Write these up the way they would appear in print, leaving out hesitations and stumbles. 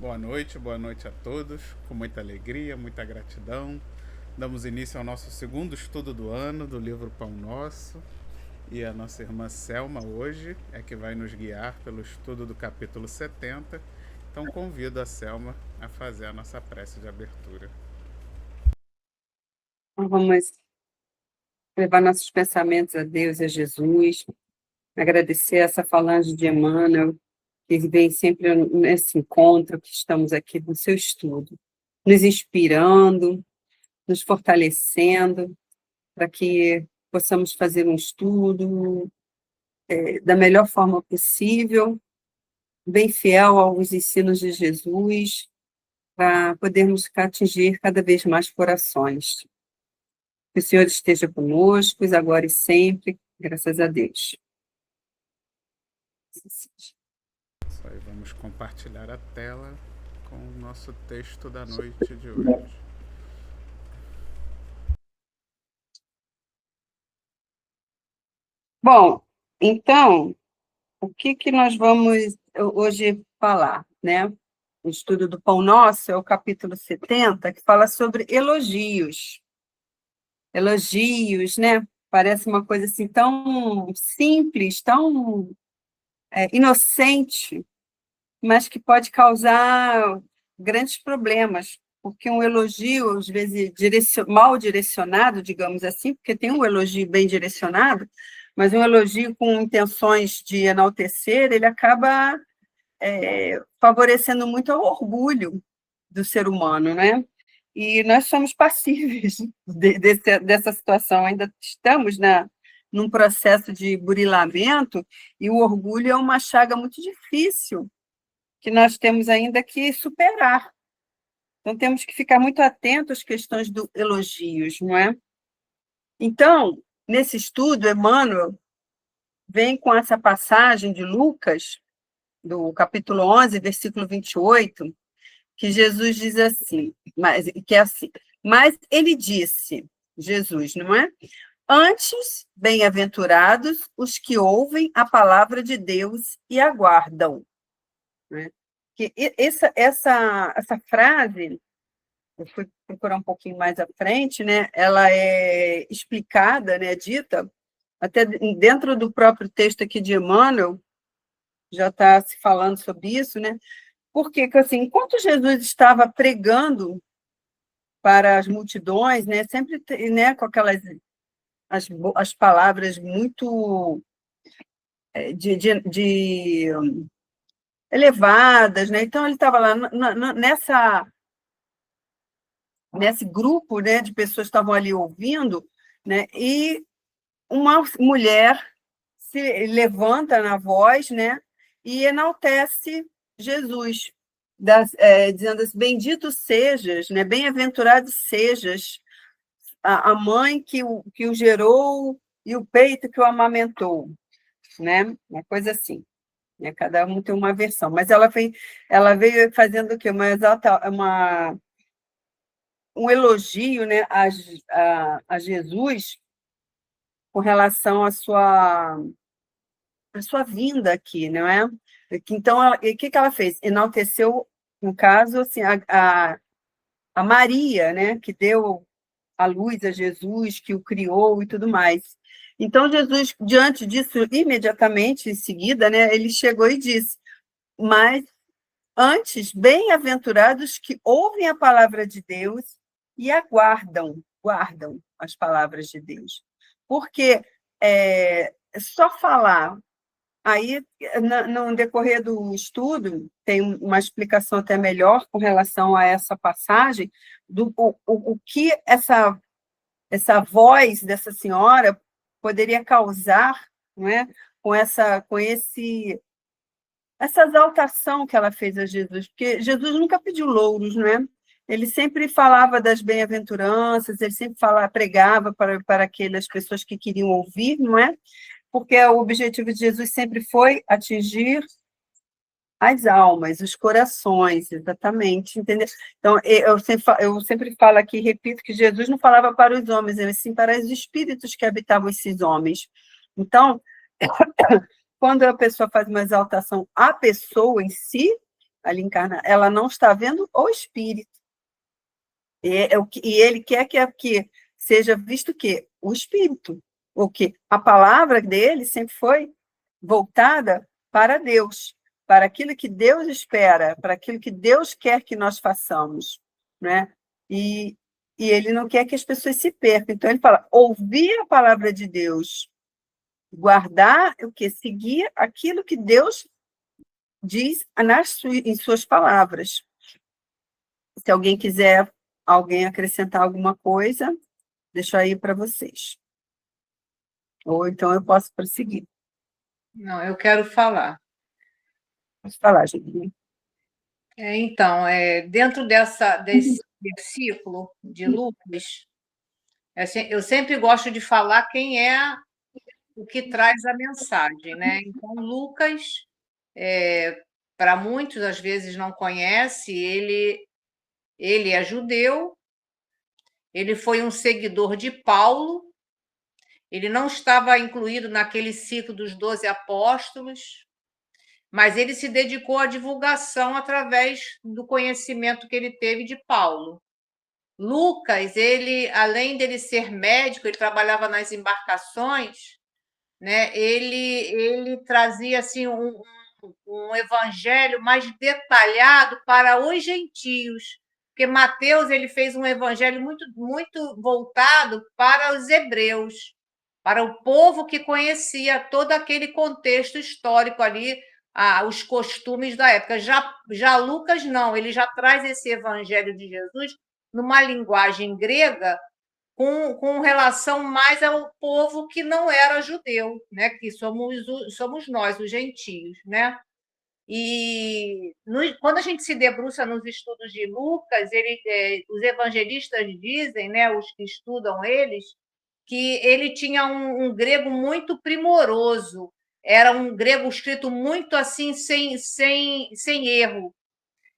Boa noite a todos. Com muita alegria, muita gratidão. Damos início ao nosso segundo estudo do ano do livro Pão Nosso. E a nossa irmã Selma hoje é que vai nos guiar pelo estudo do capítulo 70. Então convido a Selma a fazer a nossa prece de abertura. Vamos levar nossos pensamentos a Deus e a Jesus, agradecer essa falange de Emmanuel, que vem sempre nesse encontro que estamos aqui no seu estudo, nos inspirando, nos fortalecendo, para que possamos fazer um estudo da melhor forma possível, bem fiel aos ensinos de Jesus, para podermos atingir cada vez mais corações. Que o Senhor esteja conosco, agora e sempre, graças a Deus. Só aí vamos compartilhar a tela com o nosso texto da noite de hoje. Bom, então, o que nós vamos hoje falar, né? O estudo do Pão Nosso é o capítulo 70, que fala sobre elogios. Elogios, né? Parece uma coisa assim tão simples, tão inocente, mas que pode causar grandes problemas, porque um elogio, às vezes, mal direcionado, digamos assim, porque tem um elogio bem direcionado, mas um elogio com intenções de enaltecer, ele acaba favorecendo muito o orgulho do ser humano, né? E nós somos passíveis dessa situação, ainda estamos num processo de burilamento, e o orgulho é uma chaga muito difícil, que nós temos ainda que superar. Então, temos que ficar muito atentos às questões dos elogios, não é? Então, nesse estudo, Emmanuel vem com essa passagem de Lucas, do capítulo 11, versículo 28, que Jesus diz assim, que é assim, mas ele disse, Jesus, não é? Antes, bem-aventurados os que ouvem a palavra de Deus e aguardam. Né? Que essa frase, eu fui procurar um pouquinho mais à frente, né? Ela é explicada, né? Dita, até dentro do próprio texto aqui de Emmanuel, já está se falando sobre isso, né? Porque, assim, enquanto Jesus estava pregando para as multidões, né? Sempre, né? Com aquelas as palavras muito de elevadas, né? Então ele estava lá nesse grupo, né, de pessoas que estavam ali ouvindo, né? E uma mulher se levanta na voz, né? E enaltece Jesus, dizendo assim: bendito sejas, né? Bem-aventurado sejas a mãe que o gerou e o peito que o amamentou, né? Uma coisa assim. Né? Cada um tem uma versão, mas ela veio fazendo o quê? Um elogio, né, a Jesus com relação à sua vinda aqui, não é? Então, o que ela fez? Enalteceu, no caso, assim, a Maria, né, que deu a luz a Jesus, que o criou e tudo mais. Então, Jesus, diante disso, imediatamente em seguida, né, ele chegou e disse: mas antes, bem-aventurados que ouvem a palavra de Deus e guardam as palavras de Deus. Porque só falar, aí, no decorrer do estudo, tem uma explicação até melhor com relação a essa passagem, do o que essa voz dessa senhora poderia causar, não é? Essa exaltação que ela fez a Jesus, porque Jesus nunca pediu louros, não é? Ele sempre falava das bem-aventuranças, ele sempre pregava para aquelas pessoas que queriam ouvir, não é? Porque o objetivo de Jesus sempre foi atingir as almas, os corações, exatamente, entendeu? Então, eu sempre falo aqui, repito, que Jesus não falava para os homens, mas sim para os espíritos que habitavam esses homens. Então, quando a pessoa faz uma exaltação à pessoa em si, ali encarna, ela não está vendo o espírito. E ele quer que seja visto o quê? O espírito. O que a palavra dele sempre foi voltada para Deus, para aquilo que Deus espera, para aquilo que Deus quer que nós façamos, né? E ele não quer que as pessoas se percam. Então ele fala: ouvir a palavra de Deus, guardar o que? Seguir aquilo que Deus diz em suas palavras. Se alguém quiser, alguém acrescentar alguma coisa, deixo aí para vocês. Ou então eu posso prosseguir. Não, eu quero falar. Pode falar, Julinha. Então, dentro desse versículo de Lucas, eu sempre gosto de falar quem é o que traz a mensagem, né? Então, Lucas, para muitos, às vezes, não conhece, ele é judeu, ele foi um seguidor de Paulo, ele não estava incluído naquele ciclo dos 12 apóstolos, mas ele se dedicou à divulgação através do conhecimento que ele teve de Paulo. Lucas, ele, além dele ser médico, ele trabalhava nas embarcações, né? Ele trazia assim um evangelho mais detalhado para os gentios, porque Mateus ele fez um evangelho muito voltado para os hebreus, para o povo que conhecia todo aquele contexto histórico ali, os costumes da época. Já Lucas não, ele já traz esse evangelho de Jesus numa linguagem grega, com relação mais ao povo que não era judeu, né? Que somos nós, os gentios, né? E quando a gente se debruça nos estudos de Lucas, os evangelistas dizem, né, os que estudam eles, que ele tinha um grego muito primoroso, era um grego escrito muito assim, sem erro.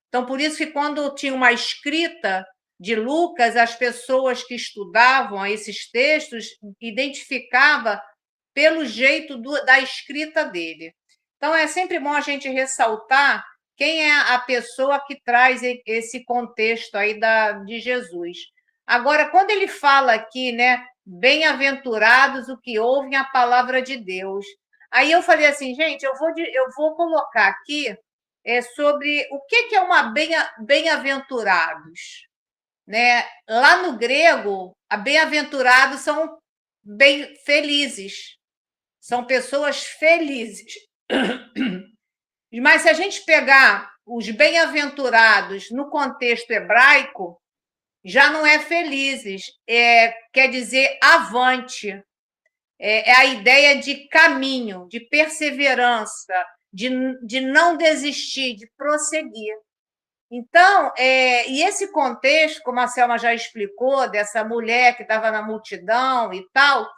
Então, por isso que quando tinha uma escrita de Lucas, as pessoas que estudavam esses textos identificavam pelo jeito da escrita dele. Então, é sempre bom a gente ressaltar quem é a pessoa que traz esse contexto aí de Jesus. Agora, quando ele fala aqui, né, bem-aventurados o que ouvem a palavra de Deus, aí eu falei assim, gente, eu vou colocar aqui sobre o que é uma bem-aventurados, né? Lá no grego, bem-aventurados são bem felizes, são pessoas felizes. Mas se a gente pegar os bem-aventurados no contexto hebraico, já não é felizes, quer dizer avante, é a ideia de caminho, de perseverança, de não desistir, de prosseguir. Então, e esse contexto, como a Selma já explicou, dessa mulher que estava na multidão e tal,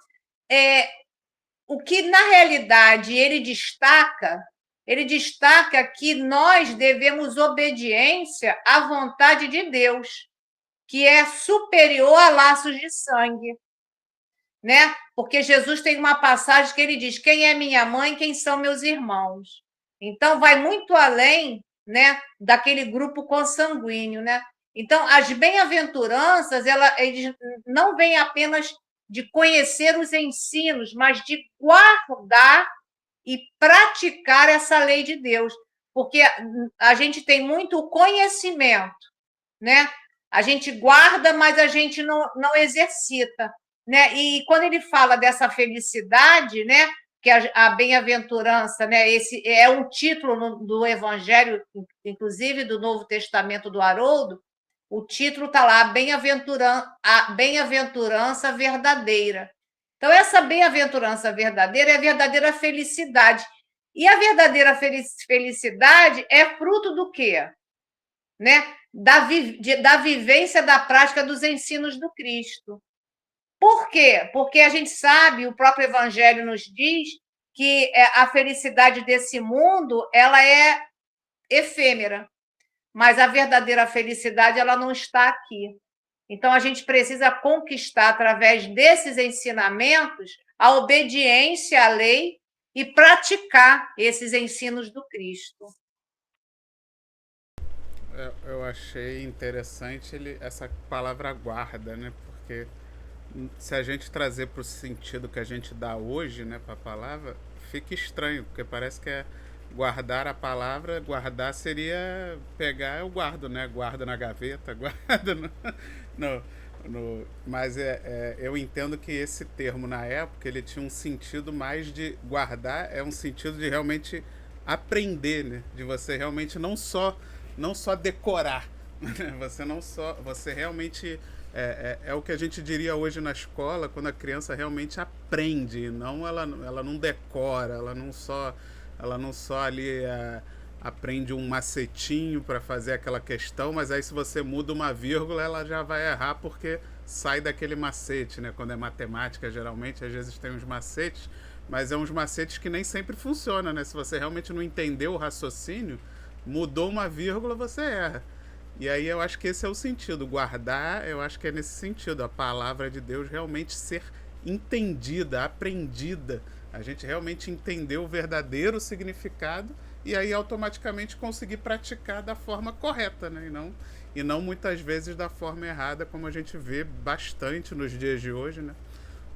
o que, na realidade, ele destaca que nós devemos obediência à vontade de Deus, que é superior a laços de sangue, né? Porque Jesus tem uma passagem que ele diz: quem é minha mãe, quem são meus irmãos? Então, vai muito além, né, daquele grupo consanguíneo, né? Então, as bem-aventuranças, eles não vêm apenas de conhecer os ensinos, mas de guardar e praticar essa lei de Deus, porque a gente tem muito conhecimento, né? A gente guarda, mas a gente não exercita, né? E quando ele fala dessa felicidade, né? Que a bem-aventurança, né? Esse é um título do Evangelho, inclusive do Novo Testamento do Haroldo. O título está lá, a bem-aventurança verdadeira. Então, essa bem-aventurança verdadeira é a verdadeira felicidade. E a verdadeira felicidade é fruto do quê? Né? Da vivência da prática dos ensinos do Cristo. Por quê? Porque a gente sabe, o próprio Evangelho nos diz que a felicidade desse mundo ela é efêmera, mas a verdadeira felicidade ela não está aqui. Então, a gente precisa conquistar, através desses ensinamentos, a obediência à lei e praticar esses ensinos do Cristo. Eu achei interessante essa palavra guarda, né? Porque se a gente trazer para o sentido que a gente dá hoje, né, para a palavra, fica estranho, porque parece que é guardar a palavra, guardar seria pegar, eu guardo, né? Guardo na gaveta, guardo no, mas eu entendo que esse termo na época ele tinha um sentido mais de guardar, é um sentido de realmente aprender, né? De você realmente não só decorar, né? Você realmente é o que a gente diria hoje na escola, quando a criança realmente aprende, não ela não decora, ela não só ali aprende um macetinho para fazer aquela questão, mas aí se você muda uma vírgula, ela já vai errar porque sai daquele macete, né? Quando é matemática, geralmente, às vezes tem uns macetes, mas é uns macetes que nem sempre funcionam, né? Se você realmente não entendeu o raciocínio, mudou uma vírgula, você erra. E aí eu acho que esse é o sentido. Guardar, eu acho que é nesse sentido. A palavra de Deus realmente ser entendida, aprendida. A gente realmente entender o verdadeiro significado e aí automaticamente conseguir praticar da forma correta, né? E não muitas vezes da forma errada, como a gente vê bastante nos dias de hoje, né?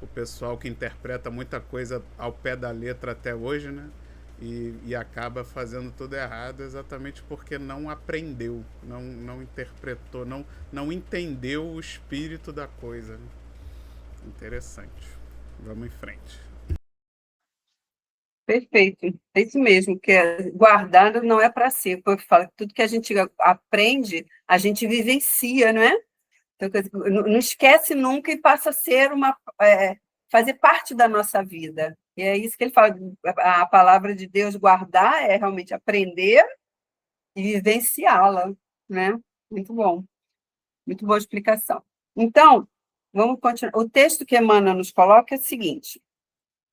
O pessoal que interpreta muita coisa ao pé da letra até hoje, né? E acaba fazendo tudo errado exatamente porque não aprendeu, não interpretou, não entendeu o espírito da coisa, né? Interessante. Vamos em frente. Perfeito, é isso mesmo, que guardado não é para ser, porque fala que tudo que a gente aprende, a gente vivencia, não é? Então, não esquece nunca e passa a ser fazer parte da nossa vida. E é isso que ele fala, a palavra de Deus guardar é realmente aprender e vivenciá-la, né? Muito boa explicação. Então, vamos continuar. O texto que Emmanuel nos coloca é o seguinte: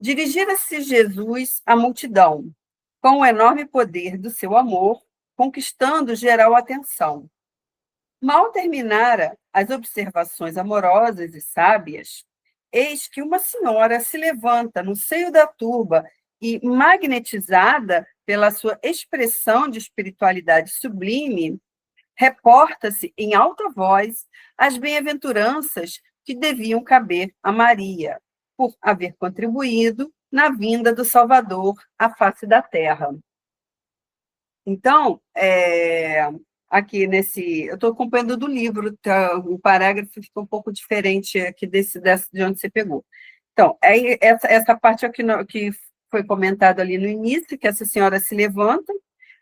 dirigir-se Jesus à multidão, com o enorme poder do seu amor, conquistando geral atenção. Mal terminara as observações amorosas e sábias, eis que uma senhora se levanta no seio da turba e, magnetizada pela sua expressão de espiritualidade sublime, reporta-se em alta voz as bem-aventuranças que deviam caber a Maria, por haver contribuído na vinda do Salvador à face da terra. Então, aqui eu estou acompanhando do livro, tá, o parágrafo ficou um pouco diferente aqui de onde você pegou. Então, essa parte aqui que foi comentado ali no início, que essa senhora se levanta,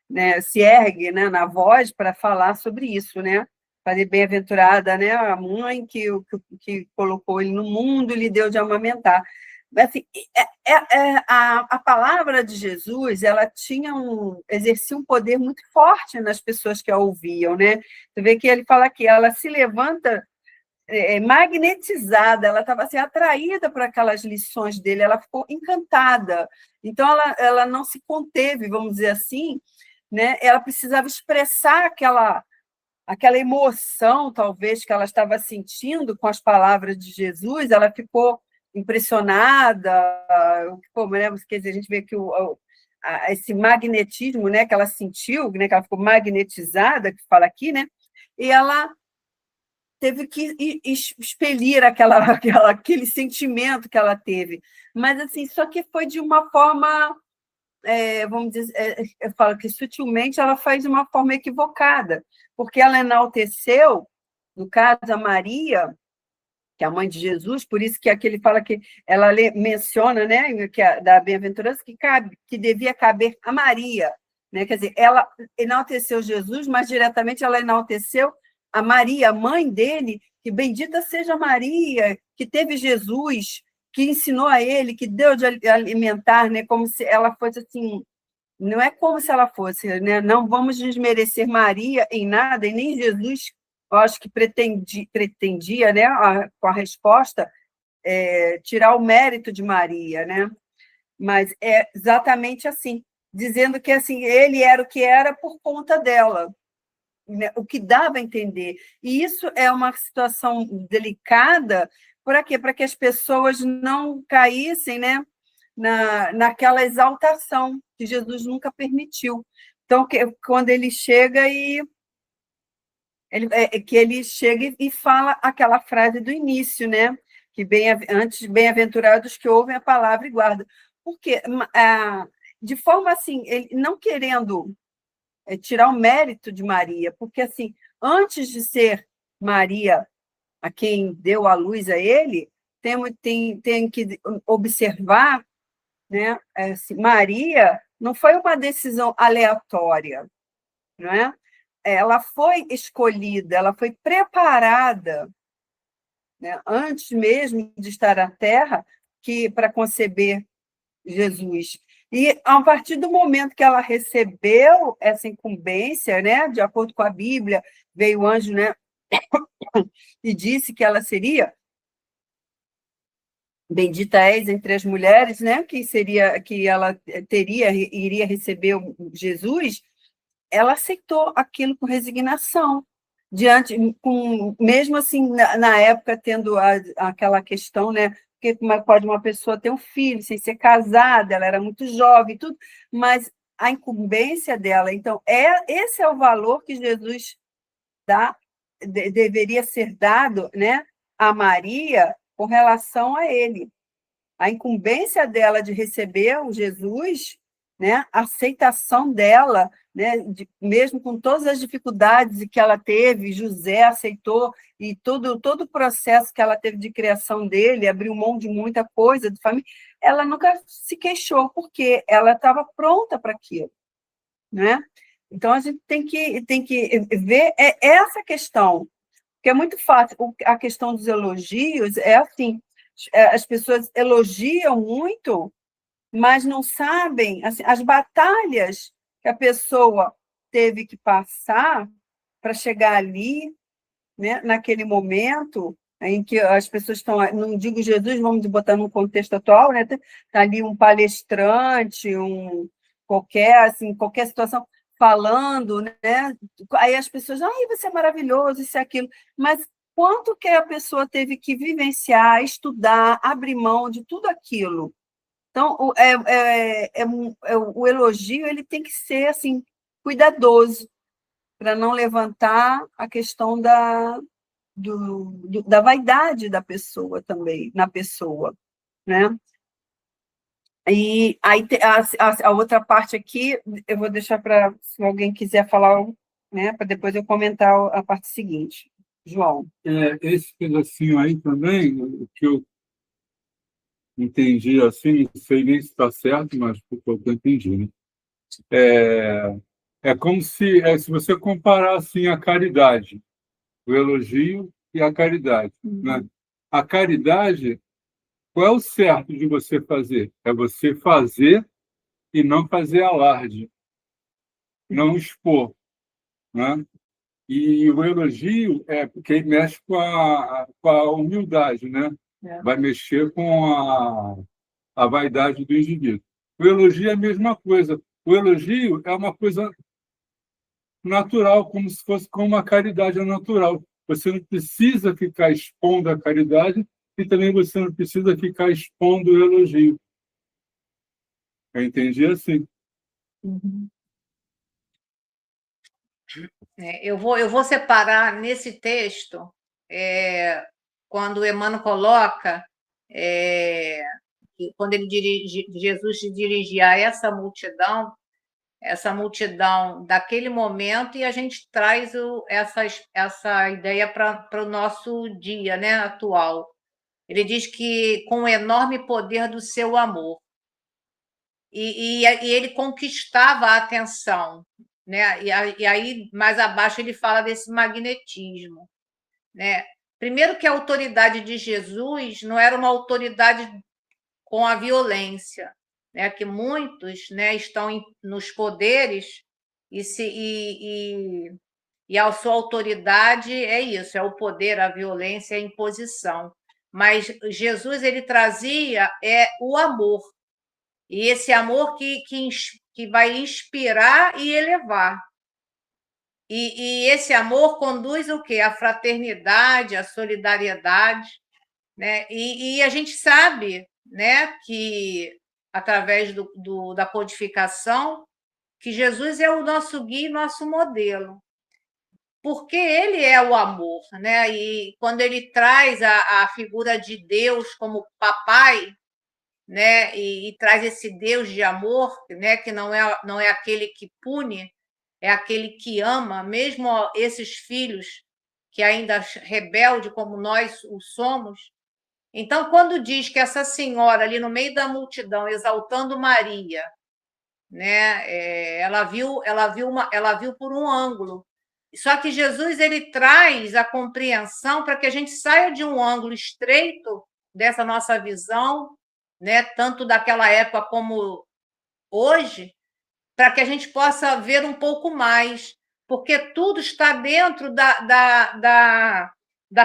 né, se ergue, né, na voz para falar sobre isso, né? Fazer bem-aventurada, né, a mãe que colocou ele no mundo e lhe deu de amamentar. Assim, a palavra de Jesus, ela exercia um poder muito forte nas pessoas que a ouviam, né? Você vê que ele fala que ela se levanta magnetizada, ela estava assim, atraída por aquelas lições dele, ela ficou encantada. Então, ela não se conteve, vamos dizer assim, né? Ela precisava expressar aquela emoção, talvez, que ela estava sentindo com as palavras de Jesus, ela ficou impressionada, quer dizer, a gente vê que esse magnetismo, né, que ela sentiu, né, que ela ficou magnetizada, que fala aqui, né, e ela teve que expelir aquele sentimento que ela teve, mas assim, só que foi de uma forma, vamos dizer, eu falo que sutilmente ela faz de uma forma equivocada, porque ela enalteceu, no caso, a Maria, que é a mãe de Jesus, por isso que aqui ele fala que ela menciona, né, da bem-aventurança, que devia caber a Maria, né? Quer dizer, ela enalteceu Jesus, mas diretamente ela enalteceu a Maria, a mãe dele, que bendita seja Maria, que teve Jesus, que ensinou a ele, que deu de alimentar, né, como se ela fosse assim, não é como se ela fosse, né? Não vamos desmerecer Maria em nada, e nem Jesus, eu acho que pretendia, né, com a resposta, tirar o mérito de Maria, né? Mas é exatamente assim, dizendo que assim, ele era o que era por conta dela, né? O que dava a entender. E isso é uma situação delicada, para quê? Para que as pessoas não caíssem, né, naquela exaltação que Jesus nunca permitiu. Então, quando ele chega que ele chega e fala aquela frase do início, né? Que antes, bem-aventurados que ouvem a palavra e guardam. Porque, de forma assim, ele não querendo tirar o mérito de Maria, porque assim, antes de ser Maria a quem deu a luz a ele, tem que observar, né? Assim, Maria não foi uma decisão aleatória, não é? Ela foi escolhida, ela foi preparada, né, antes mesmo de estar na Terra, para conceber Jesus. E a partir do momento que ela recebeu essa incumbência, né, de acordo com a Bíblia, veio o anjo, né, e disse que ela seria bendita és entre as mulheres, né, que ela iria receber Jesus. Ela aceitou aquilo com resignação, mesmo assim, na época, tendo aquela questão, né? Porque como pode uma pessoa ter um filho sem ser casada, ela era muito jovem, tudo, mas a incumbência dela, então, esse é o valor que Jesus deveria ser dado, né, a Maria com relação a ele. A incumbência dela de receber o Jesus, né, a aceitação dela, né, mesmo com todas as dificuldades que ela teve, José aceitou, e todo o processo que ela teve de criação dele, abriu mão de muita coisa, de família, ela nunca se queixou, porque ela estava pronta para aquilo, né? Então, a gente tem que ver essa questão, que é muito fácil. A questão dos elogios é assim, as pessoas elogiam muito, mas não sabem assim, as batalhas que a pessoa teve que passar para chegar ali, né, naquele momento em que as pessoas estão, não digo Jesus, vamos botar num contexto atual, né, tá ali um palestrante, qualquer situação, falando, né, aí as pessoas, ai, você é maravilhoso, isso e aquilo, mas quanto que a pessoa teve que vivenciar, estudar, abrir mão de tudo aquilo. Então, o elogio ele tem que ser assim cuidadoso para não levantar a questão da vaidade da pessoa também, na pessoa, né? E aí a outra parte aqui, eu vou deixar para, se alguém quiser falar, né, para depois eu comentar a parte seguinte. João. Esse pedacinho aí também, o que eu entendi assim, não sei nem se está certo, mas por pouco eu entendi, né? É como se você comparar assim, a caridade, o elogio e a caridade, né? A caridade, qual é o certo de você fazer? É você fazer e não fazer alarde, não expor, né? E o elogio é porque mexe com a humildade, né? Vai mexer com a vaidade do indivíduo. O elogio é a mesma coisa. O elogio é uma coisa natural, como se fosse como a caridade é natural. Você não precisa ficar expondo a caridade e também você não precisa ficar expondo o elogio. Eu entendi assim. Uhum. Eu vou separar nesse texto, quando o Emmanuel coloca, quando Jesus se dirigia a essa multidão daquele momento, e a gente traz essa ideia para o nosso dia, né, atual. Ele diz que com o enorme poder do seu amor. E ele conquistava a atenção, né? E aí, mais abaixo, ele fala desse magnetismo, né? Primeiro que a autoridade de Jesus não era uma autoridade com a violência, né? Que muitos, né, estão nos poderes e a sua autoridade é isso, é o poder, a violência, a imposição. Mas Jesus ele trazia o amor. E esse amor que vai inspirar e elevar. E esse amor conduz o quê? A fraternidade, a solidariedade, né? E a gente sabe, né, que, através da codificação, que Jesus é o nosso guia e nosso modelo. porque ele é o amor, né? E quando ele traz a figura de Deus como papai, né? E traz esse Deus de amor, né? Que não é aquele que pune, é aquele que ama, mesmo esses filhos que ainda rebelde como nós o somos. Então, quando diz que essa senhora ali no meio da multidão exaltando Maria, né? Ela viu por um ângulo. Só que Jesus ele traz a compreensão para que a gente saia de um ângulo estreito dessa nossa visão, né? Tanto daquela época como hoje, para que a gente possa ver um pouco mais, porque tudo está dentro da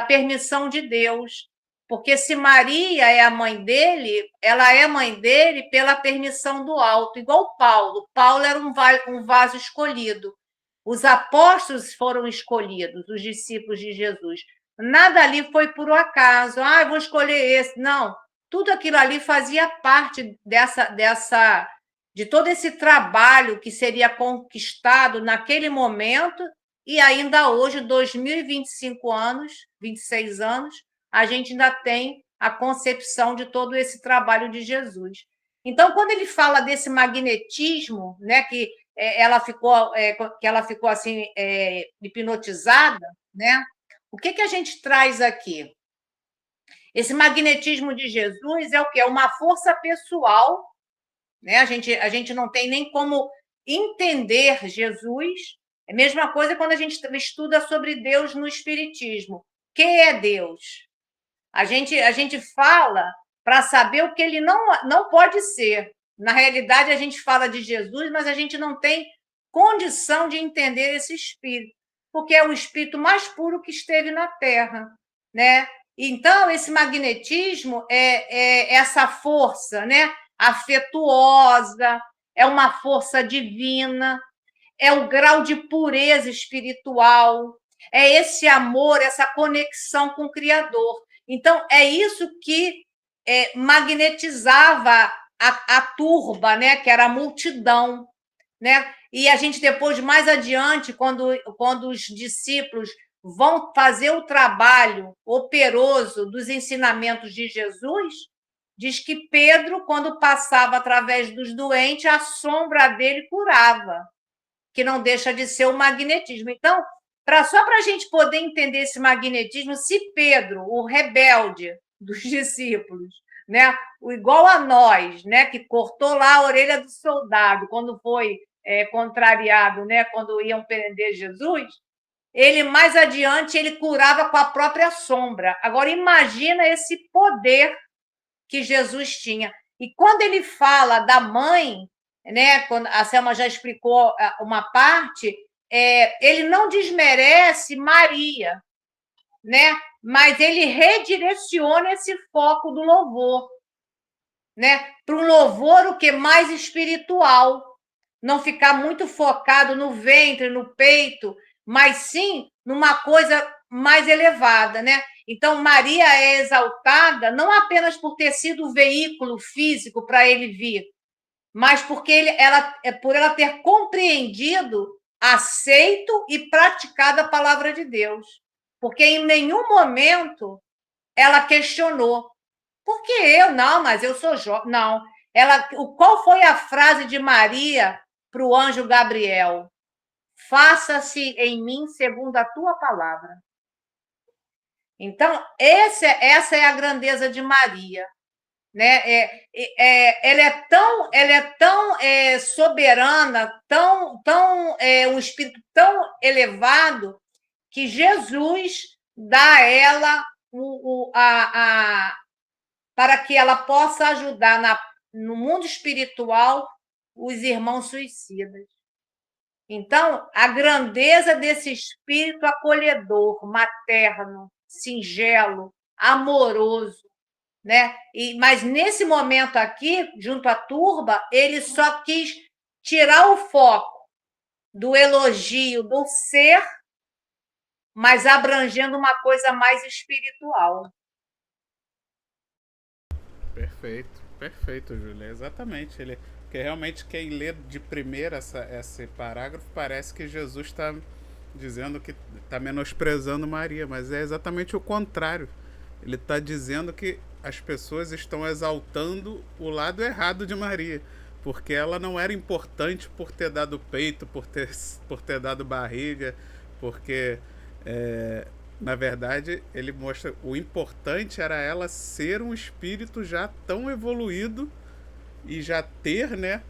permissão de Deus. Porque se Maria é a mãe dele, ela é mãe dele pela permissão do alto, igual Paulo. Paulo era um vaso escolhido. Os apóstolos foram escolhidos, os discípulos de Jesus. Nada ali foi por acaso. Eu vou escolher esse. Não. Tudo aquilo ali fazia parte de todo esse trabalho que seria conquistado naquele momento e ainda hoje, 2025 anos, 26 anos, a gente ainda tem a concepção de todo esse trabalho de Jesus. Então, quando ele fala desse magnetismo, né, que ela ficou assim hipnotizada, né? O que a gente traz aqui? Esse magnetismo de Jesus é o quê? É uma força pessoal, né? A gente não tem nem como entender Jesus. É a mesma coisa quando a gente estuda sobre Deus no Espiritismo. Quem é Deus? A gente fala para saber o que ele não pode ser. Na realidade, a gente fala de Jesus, mas a gente não tem condição de entender esse espírito, porque é o espírito mais puro que esteve na Terra, né? Então, esse magnetismo é essa força, né? Afetuosa, é uma força divina, é o grau de pureza espiritual, é esse amor, essa conexão com o Criador. Então, é isso que magnetizava a turba, né? Que era a multidão, né? E a gente depois, mais adiante, quando os discípulos vão fazer o trabalho operoso dos ensinamentos de Jesus, diz que Pedro, quando passava através dos doentes, a sombra dele curava, que não deixa de ser o magnetismo. Então, só para a gente poder entender esse magnetismo, se Pedro, o rebelde dos discípulos, né, igual a nós, né, que cortou lá a orelha do soldado quando foi contrariado, né, quando iam prender Jesus, ele mais adiante ele curava com a própria sombra. Agora imagina esse poder que Jesus tinha. E quando ele fala da mãe, né, quando a Selma já explicou uma parte, ele não desmerece Maria, né, mas ele redireciona esse foco do louvor, né, para um louvor o que mais espiritual, não ficar muito focado no ventre, no peito, mas sim numa coisa mais elevada, né? Então, Maria é exaltada não apenas por ter sido o veículo físico para ele vir, mas porque por ela ter compreendido, aceito e praticado a palavra de Deus. Porque em nenhum momento ela questionou. Por que eu? Não, mas eu sou jovem. Não. Qual foi a frase de Maria para o anjo Gabriel? Faça-se em mim segundo a tua palavra. Então, essa é a grandeza de Maria, né? Ela é tão soberana, um espírito tão elevado, que Jesus dá a ela para que ela possa ajudar no mundo espiritual os irmãos suicidas. Então, a grandeza desse espírito acolhedor, materno, singelo, amoroso, né? Mas nesse momento aqui, junto à turba, ele só quis tirar o foco do elogio do ser, mas abrangendo uma coisa mais espiritual. Perfeito, Júlia, exatamente. Porque realmente quem lê de primeira esse parágrafo parece que Jesus está dizendo que está menosprezando Maria, mas é exatamente o contrário. Ele está dizendo que as pessoas estão exaltando o lado errado de Maria, porque ela não era importante por ter dado peito, por ter dado barriga, porque, na verdade, ele mostra o importante era ela ser um espírito já tão evoluído e já ter, né,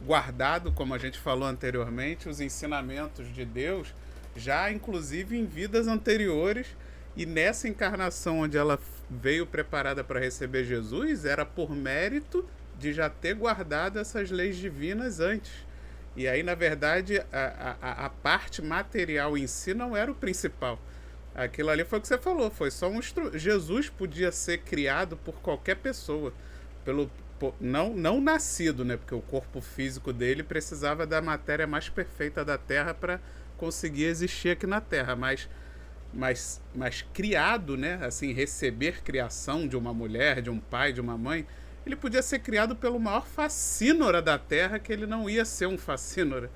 guardado, como a gente falou anteriormente, os ensinamentos de Deus, já inclusive em vidas anteriores, e nessa encarnação onde ela veio preparada para receber Jesus, era por mérito de já ter guardado essas leis divinas antes. E aí, na verdade, a parte material em si não era o principal. Aquilo ali foi o que você falou, foi só um Jesus podia ser criado por qualquer pessoa, não nascido, né? Porque o corpo físico dele precisava da matéria mais perfeita da Terra para conseguir existir aqui na Terra, mas criado, né? Assim, receber criação de uma mulher, de um pai, de uma mãe, ele podia ser criado pelo maior facínora da Terra, que ele não ia ser um facínora.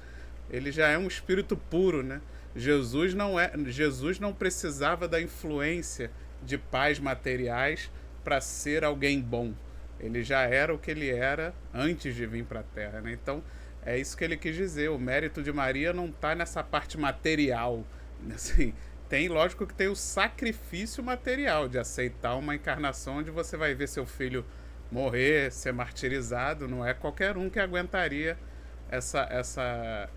Ele já é um espírito puro, né? Jesus não precisava da influência de pais materiais para ser alguém bom. Ele já era o que ele era antes de vir para a Terra, né? Então, é isso que ele quis dizer. O mérito de Maria não está nessa parte material. Assim, lógico que tem o sacrifício material de aceitar uma encarnação onde você vai ver seu filho morrer, ser martirizado. Não é qualquer um que aguentaria essa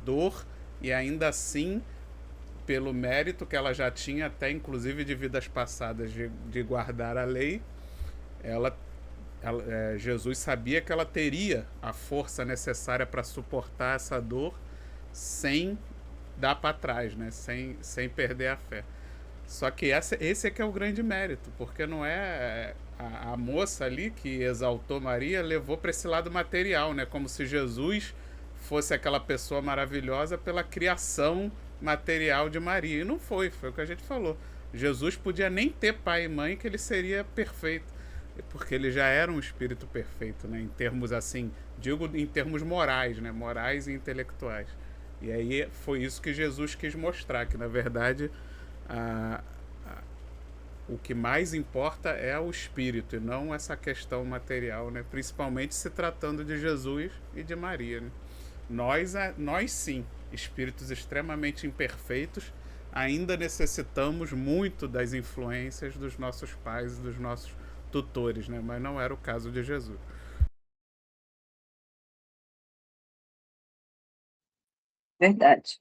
dor, e ainda assim, pelo mérito que ela já tinha, até inclusive de vidas passadas, de guardar a lei, Jesus sabia que ela teria a força necessária para suportar essa dor sem dar para trás, né? sem perder a fé. Só que esse é que é o grande mérito, porque não é a moça ali que exaltou Maria levou para esse lado material, né? Como se Jesus fosse aquela pessoa maravilhosa pela criação material de Maria. E não foi o que a gente falou. Jesus podia nem ter pai e mãe, que ele seria perfeito, porque ele já era um espírito perfeito, né? Em termos assim, digo em termos morais, né? Morais e intelectuais. E aí foi isso que Jesus quis mostrar, que na verdade o que mais importa é o espírito e não essa questão material, né? Principalmente se tratando de Jesus e de Maria, né? Nós sim, espíritos extremamente imperfeitos, ainda necessitamos muito das influências dos nossos pais e dos nossos tutores, né? Mas não era o caso de Jesus. Verdade.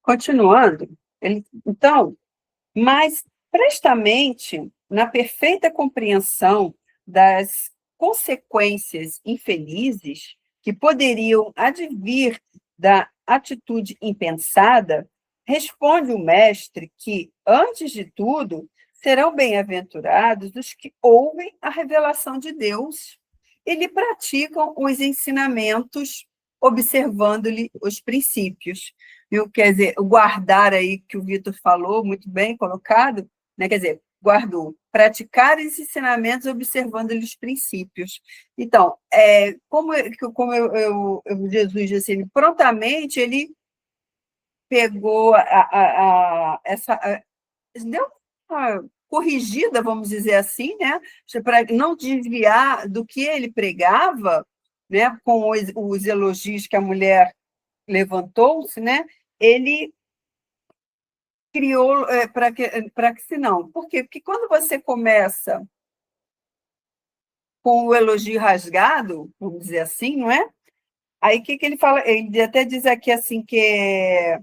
Continuando, então, mas prestamente, na perfeita compreensão das consequências infelizes que poderiam advir da atitude impensada, responde o mestre que, antes de tudo, serão bem-aventurados os que ouvem a revelação de Deus e lhe praticam os ensinamentos, observando-lhe os princípios. Viu? Quer dizer, o guardar aí que o Vitor falou, muito bem colocado, né? Quer dizer, guardou, praticar esses ensinamentos observando-lhe os princípios. Então, como Jesus disse, ele, prontamente ele pegou deu uma corrigida, vamos dizer assim, né? Para não desviar do que ele pregava, né? Com os elogios que a mulher levantou-se, né? Ele criou para que se não. Por quê? Porque quando você começa com o elogio rasgado, vamos dizer assim, não é? Aí o que ele fala? Ele até diz aqui assim que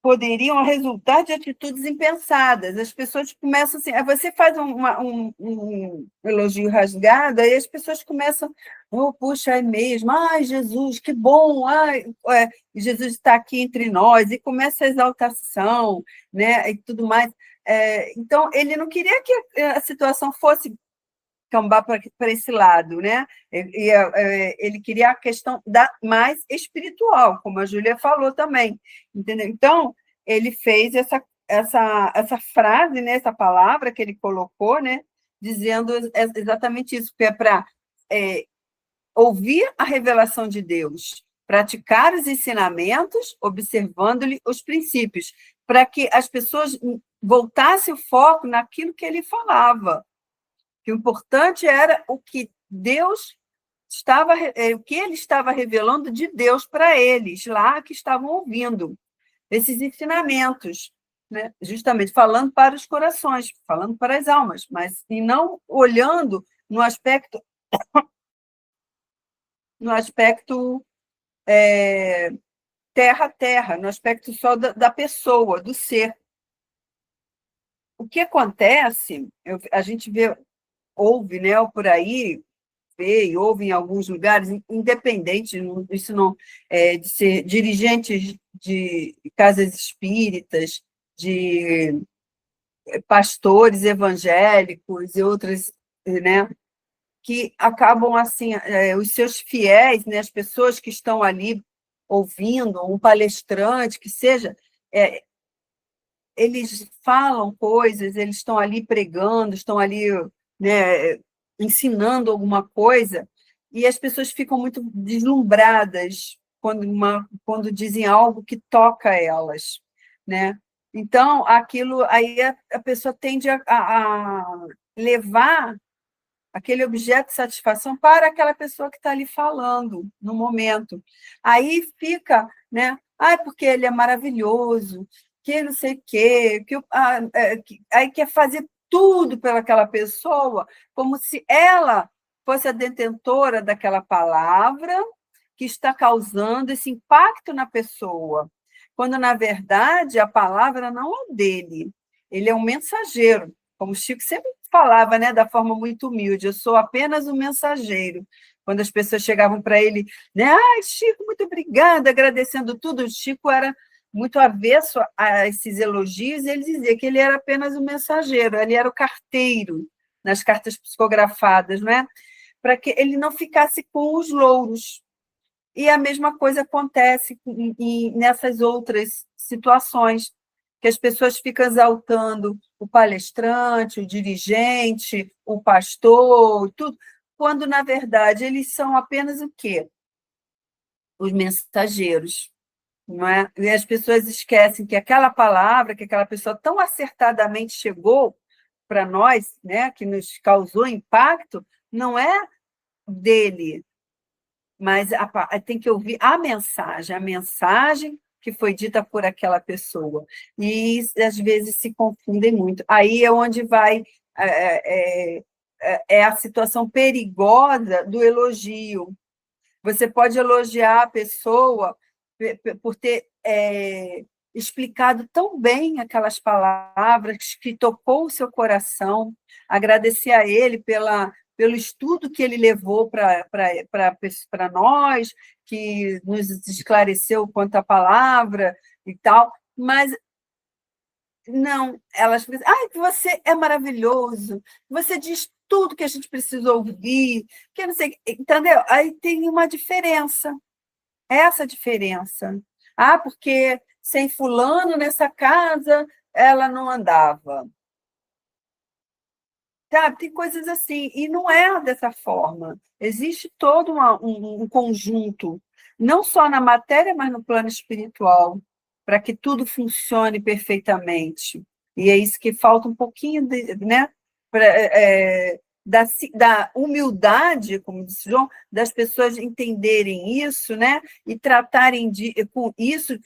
poderiam resultar de atitudes impensadas. As pessoas começam assim, aí você faz um elogio rasgado, aí as pessoas começam, oh, puxa, é mesmo, ai, Jesus, que bom, ai, Jesus está aqui entre nós, e começa a exaltação, né, e tudo mais. Então, ele não queria que a situação fosse cambar para esse lado, né? Ele queria a questão mais espiritual, como a Júlia falou também, entendeu? Então, ele fez essa frase, né, essa palavra que ele colocou, né, dizendo exatamente isso, que é para ouvir a revelação de Deus, praticar os ensinamentos, observando-lhe os princípios, para que as pessoas voltassem o foco naquilo que ele falava. Que o importante era o que Deus estava, o que ele estava revelando de Deus para eles, lá que estavam ouvindo esses ensinamentos, né? Justamente falando para os corações, falando para as almas, mas e não olhando no aspecto terra a terra, no aspecto só da pessoa, do ser. O que acontece, a gente ouve, né, por aí, vê e ouve em alguns lugares, independente, isso não é de ser dirigentes de casas espíritas, de pastores evangélicos e outras, né, que acabam assim, os seus fiéis, né, as pessoas que estão ali ouvindo, um palestrante, que seja, eles falam coisas, eles estão ali pregando, estão ali, né, ensinando alguma coisa, e as pessoas ficam muito deslumbradas quando dizem algo que toca elas, né? Então, aquilo aí a pessoa tende a levar aquele objeto de satisfação para aquela pessoa que está ali falando no momento. Aí fica, né? Porque ele é maravilhoso, que não sei o quê, aí quer fazer tudo pelaquela pessoa, como se ela fosse a detentora daquela palavra que está causando esse impacto na pessoa, quando, na verdade, a palavra não é dele, ele é um mensageiro, como o Chico sempre falava, né, da forma muito humilde, eu sou apenas um mensageiro. Quando as pessoas chegavam para ele, né, Chico, muito obrigada, agradecendo tudo, o Chico era muito avesso a esses elogios, e ele dizia que ele era apenas um mensageiro, ele era o carteiro nas cartas psicografadas, não é? Para que ele não ficasse com os louros. E a mesma coisa acontece nessas outras situações, que as pessoas ficam exaltando o palestrante, o dirigente, o pastor, tudo, quando, na verdade, eles são apenas o quê? Os mensageiros. Não é? E as pessoas esquecem que aquela palavra, que aquela pessoa tão acertadamente chegou para nós, né, que nos causou impacto, não é dele, mas tem que ouvir a mensagem que foi dita por aquela pessoa. E às vezes se confundem muito. Aí é onde vai a situação perigosa do elogio. Você pode elogiar a pessoa por ter explicado tão bem aquelas palavras que tocou o seu coração, agradecer a ele pelo estudo que ele levou para nós, que nos esclareceu quanto à palavra e tal, mas não, elas dizem, você é maravilhoso, você diz tudo que a gente precisa ouvir, que não sei, entendeu? Aí tem uma diferença, essa diferença. Porque sem fulano nessa casa ela não andava. Tem coisas assim, e não é dessa forma. Existe todo um conjunto, não só na matéria, mas no plano espiritual, para que tudo funcione perfeitamente. E é isso que falta um pouquinho, né, da humildade, como disse João, das pessoas entenderem isso, né, e tratarem com isso,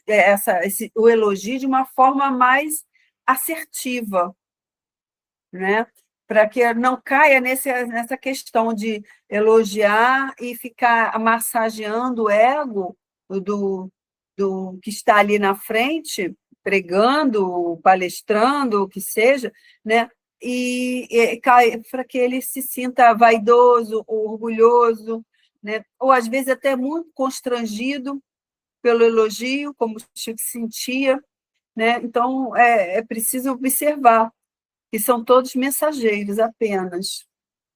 o elogio de uma forma mais assertiva, né? Para que não caia nessa questão de elogiar e ficar massageando o ego do que está ali na frente, pregando, palestrando, o que seja, né? E para que ele se sinta vaidoso, ou orgulhoso, né? Ou às vezes até muito constrangido pelo elogio, como o Chico sentia, né? Então é preciso observar que são todos mensageiros apenas,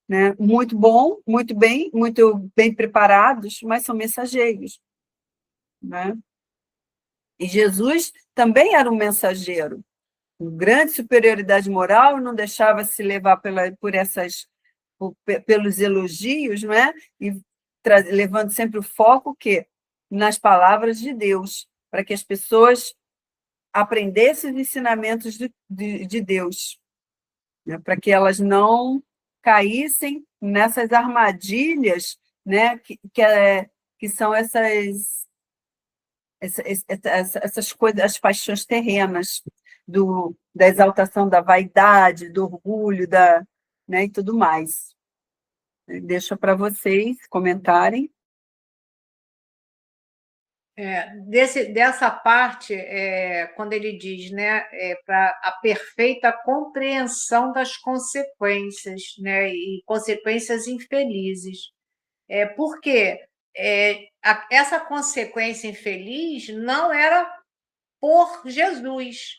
né? Muito bom, muito bem preparados, mas são mensageiros, né? E Jesus também era um mensageiro, com grande superioridade moral, não deixava se levar pelos elogios, né? E levando sempre o foco que nas palavras de Deus, para que as pessoas aprendessem os ensinamentos de Deus, né? Para que elas não caíssem nessas armadilhas, né? Que são essas coisas, as paixões terrenas, da exaltação da vaidade, do orgulho, né, e tudo mais. Deixo para vocês comentarem. Dessa parte, quando ele diz, né, para a perfeita compreensão das consequências, né, e consequências infelizes. Porque essa consequência infeliz não era por Jesus,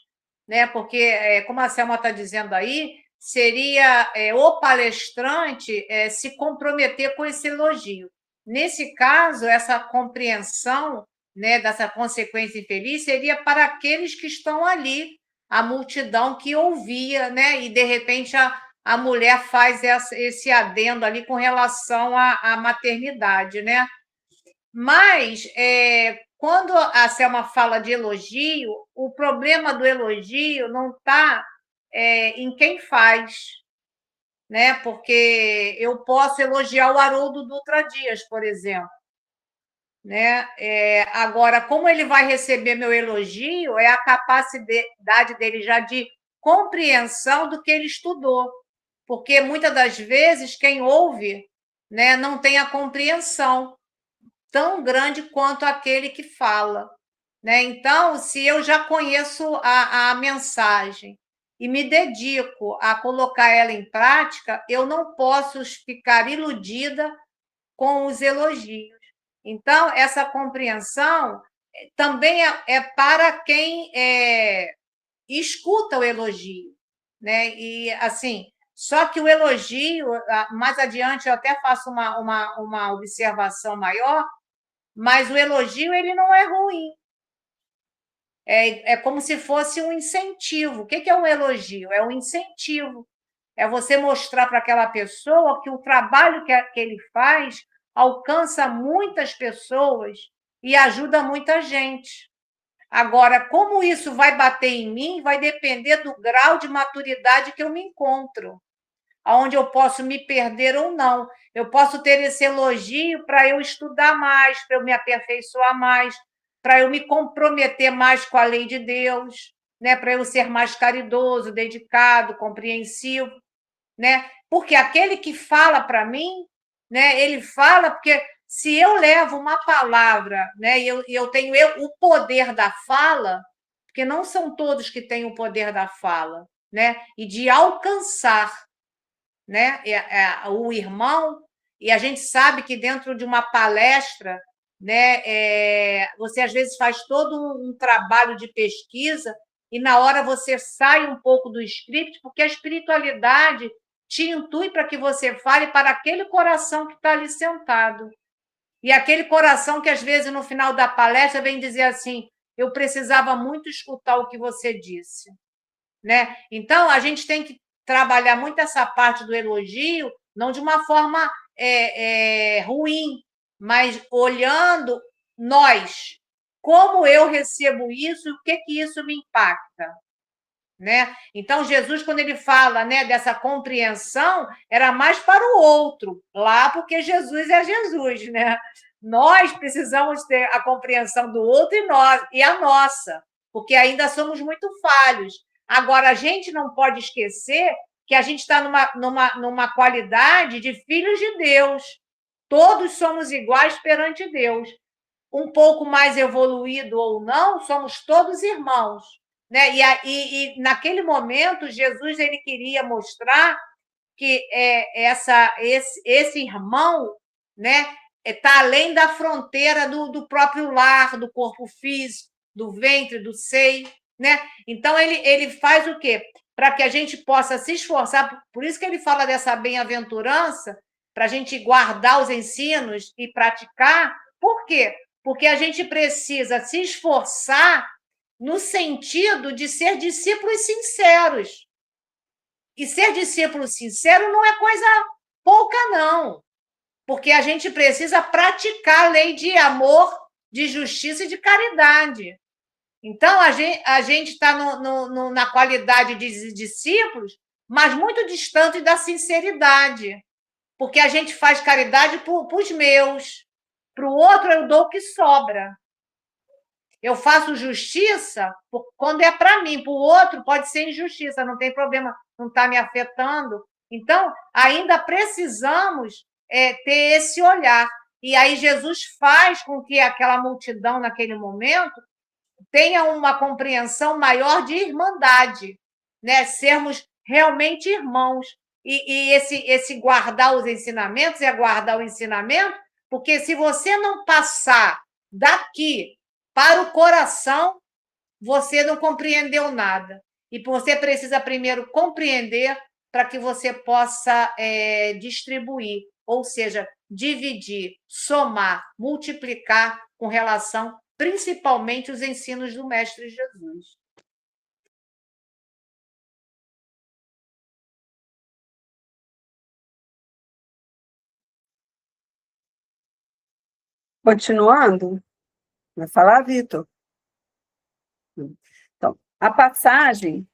né? Porque, como a Selma está dizendo aí, seria o palestrante se comprometer com esse elogio. Nesse caso, essa compreensão, né, dessa consequência infeliz seria para aqueles que estão ali, a multidão que ouvia, né? E, de repente, a mulher faz esse adendo ali com relação à maternidade, né? Mas, quando a Selma fala de elogio, o problema do elogio não está em quem faz, né? Porque eu posso elogiar o Haroldo Dutra Dias, por exemplo, né? Agora, como ele vai receber meu elogio, é a capacidade dele já de compreensão do que ele estudou, porque muitas das vezes quem ouve, né, não tem a compreensão tão grande quanto aquele que fala, né? Então, se eu já conheço a mensagem e me dedico a colocar ela em prática, eu não posso ficar iludida com os elogios. Então, essa compreensão também é para quem escuta o elogio, né? E assim, só que o elogio, mais adiante eu até faço uma observação maior, mas o elogio ele não é ruim. É como se fosse um incentivo. O que é um elogio? É um incentivo. É você mostrar para aquela pessoa que o trabalho que ele faz alcança muitas pessoas e ajuda muita gente. Agora, como isso vai bater em mim, vai depender do grau de maturidade que eu me encontro, onde eu posso me perder ou não. Eu posso ter esse elogio para eu estudar mais, para eu me aperfeiçoar mais, para eu me comprometer mais com a lei de Deus, né? Para eu ser mais caridoso, dedicado, compreensivo, né? Porque aquele que fala para mim, né? Ele fala porque se eu levo uma palavra, né? E eu tenho o poder da fala, porque não são todos que têm o poder da fala, né? E de alcançar, né, o irmão, e a gente sabe que dentro de uma palestra, né, você às vezes faz todo um trabalho de pesquisa e na hora você sai um pouco do script, porque a espiritualidade te intui para que você fale para aquele coração que está ali sentado. E aquele coração que às vezes no final da palestra vem dizer assim: eu precisava muito escutar o que você disse, né? Então a gente tem que trabalhar muito essa parte do elogio, não de uma forma ruim, mas olhando nós, como eu recebo isso e o que isso me impacta, né? Então, Jesus, quando ele fala, né, dessa compreensão, era mais para o outro, lá porque Jesus é Jesus, né? Nós precisamos ter a compreensão do outro e a nossa, porque ainda somos muito falhos. Agora, a gente não pode esquecer que a gente está numa qualidade de filhos de Deus. Todos somos iguais perante Deus. Um pouco mais evoluído ou não, somos todos irmãos, né? E naquele momento, Jesus ele queria mostrar que esse irmão, né, está além da fronteira do próprio lar, do corpo físico, do ventre, do seio, né? Então, ele faz o quê? Para que a gente possa se esforçar, por isso que ele fala dessa bem-aventurança, para a gente guardar os ensinos e praticar. Por quê? Porque a gente precisa se esforçar no sentido de ser discípulos sinceros. E ser discípulo sincero não é coisa pouca, não. Porque a gente precisa praticar a lei de amor de justiça e de caridade. Então, a gente está na qualidade de discípulos, mas muito distante da sinceridade, porque a gente faz caridade para os meus, para o outro eu dou o que sobra. Eu faço justiça quando é para mim, para o outro pode ser injustiça, não tem problema, não está me afetando. Então, ainda precisamos ter esse olhar. E aí Jesus faz com que aquela multidão, naquele momento, tenha uma compreensão maior de irmandade, né? Sermos realmente irmãos. E esse guardar os ensinamentos é guardar o ensinamento, porque se você não passar daqui para o coração, você não compreendeu nada. E você precisa primeiro compreender para que você possa distribuir, ou seja, dividir, somar, multiplicar com relação, principalmente, os ensinos do Mestre Jesus. Continuando, vai falar, Vitor? Então, a passagem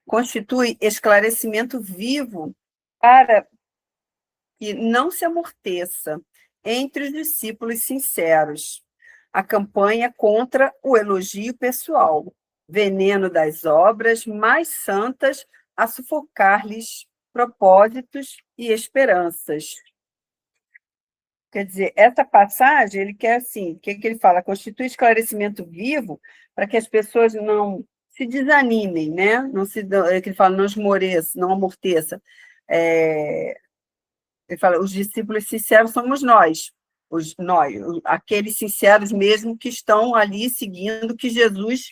constitui esclarecimento vivo para que não se amorteça entre os discípulos sinceros a campanha contra o elogio pessoal, veneno das obras mais santas a sufocar-lhes propósitos e esperanças. Quer dizer, essa passagem, ele quer assim, o que ele fala? Constitui esclarecimento vivo para que as pessoas não se desanimem, né? Não se, que ele fala, não esmoreça, não amorteça. Ele fala, os discípulos sinceros somos nós, aqueles sinceros mesmo que estão ali seguindo o que Jesus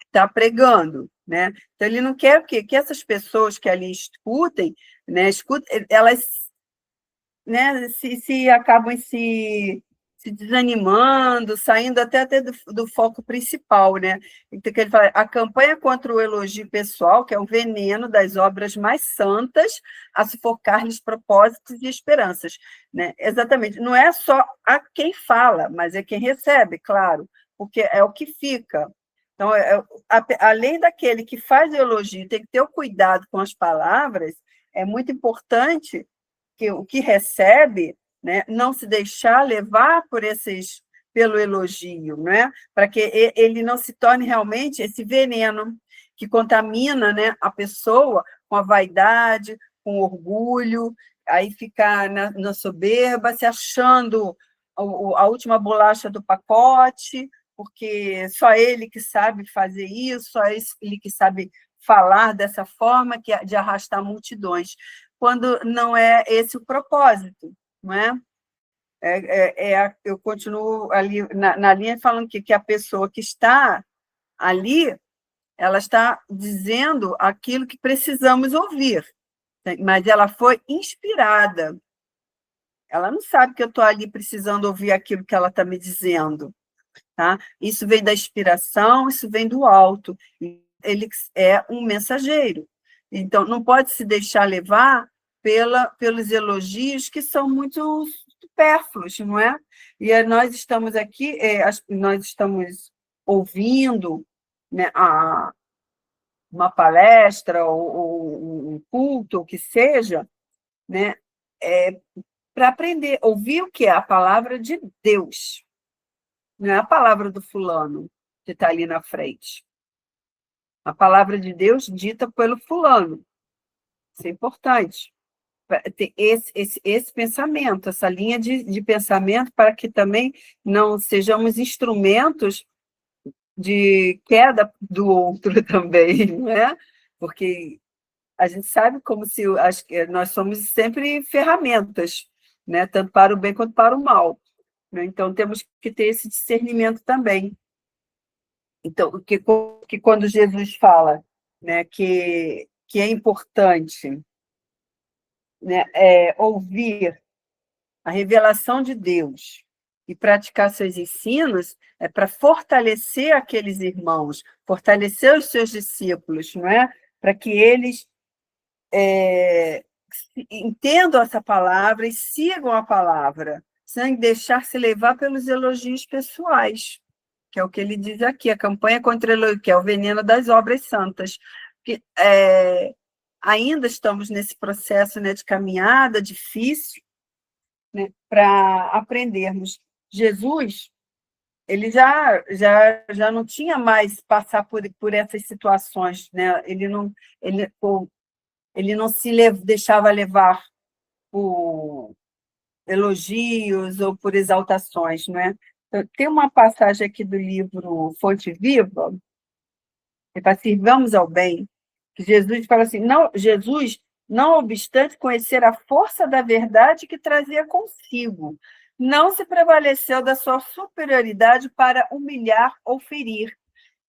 está pregando, né? Então, ele não quer que essas pessoas que ali escutem, né, elas, né, se acabam se desanimando, saindo até do foco principal, né? Então, que ele fala, a campanha contra o elogio pessoal, que é o veneno das obras mais santas, a sufocar-lhes propósitos e esperanças, né? Exatamente, não é só a quem fala, mas é quem recebe, claro, porque é o que fica. Então, além daquele que faz o elogio, tem que ter o cuidado com as palavras, é muito importante que o que recebe, né, não se deixar levar pelo elogio, né, para que ele não se torne realmente esse veneno que contamina, né, a pessoa com a vaidade, com o orgulho, aí ficar na soberba, se achando a última bolacha do pacote, porque só ele que sabe fazer isso, só ele que sabe falar dessa forma, de arrastar multidões, quando não é esse o propósito, não é? Eu continuo ali na linha falando que a pessoa que está ali, ela está dizendo aquilo que precisamos ouvir, mas ela foi inspirada. Ela não sabe que eu estou ali precisando ouvir aquilo que ela está me dizendo. Tá? Isso vem da inspiração, isso vem do alto. Ele é um mensageiro. Então, não pode se deixar levar pelos elogios que são muito supérfluos, não é? E nós estamos aqui, nós estamos ouvindo, né, uma palestra ou um culto, o que seja, né, para aprender, ouvir o que é a palavra de Deus. Não é a palavra do fulano que está ali na frente. A palavra de Deus dita pelo fulano. Isso é importante. Ter esse pensamento, essa linha de pensamento, para que também não sejamos instrumentos de queda do outro também, não é? Porque a gente sabe como se nós somos sempre ferramentas, né? Tanto para o bem quanto para o mal. Então, temos que ter esse discernimento também. Então, que quando Jesus fala, né, que é importante, né, ouvir a revelação de Deus e praticar seus ensinos, é para fortalecer aqueles irmãos, fortalecer os seus discípulos, não é? Para que eles entendam essa palavra e sigam a palavra, sem deixar se levar pelos elogios pessoais. que é o que ele diz aqui, a campanha contra que é o veneno das obras santas. Que, ainda estamos nesse processo, né, de caminhada difícil, né, para aprendermos. Jesus, ele já não tinha mais passar por essas situações, né? Ele não deixava levar por elogios ou por exaltações, né? Tem uma passagem aqui do livro Fonte Viva, que para sirvamos ao bem, que Jesus fala assim, Jesus, não obstante conhecer a força da verdade que trazia consigo, não se prevaleceu da sua superioridade para humilhar ou ferir.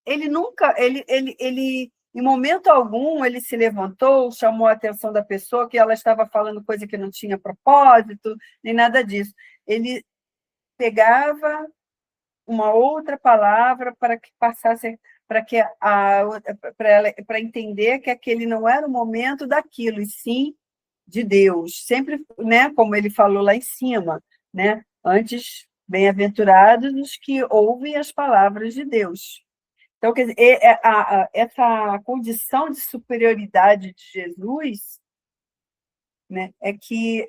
Ele nunca, em momento algum, ele se levantou, chamou a atenção da pessoa que ela estava falando coisa que não tinha propósito, nem nada disso. Ele pegava uma outra palavra para que passasse, para entender que aquele não era o momento daquilo, e sim de Deus. Sempre, né, como ele falou lá em cima, né? Antes, bem-aventurados os que ouvem as palavras de Deus. Então, quer dizer, essa condição de superioridade de Jesus, né, é que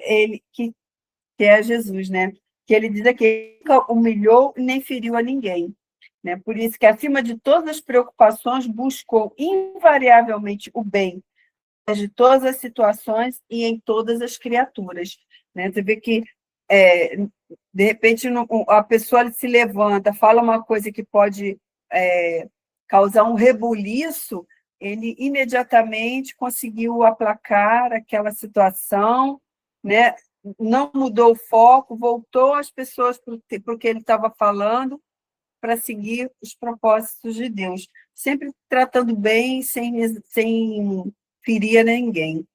é Jesus, né? Que ele diz aqui, nunca humilhou e nem feriu a ninguém, né? Por isso que, acima de todas as preocupações, buscou invariavelmente o bem de todas as situações e em todas as criaturas, né? Você vê que, de repente, a pessoa se levanta, fala uma coisa que pode causar um rebuliço, ele imediatamente conseguiu aplacar aquela situação, né? Não mudou o foco, voltou as pessoas para o que ele estava falando, para seguir os propósitos de Deus, sempre tratando bem, sem ferir a ninguém.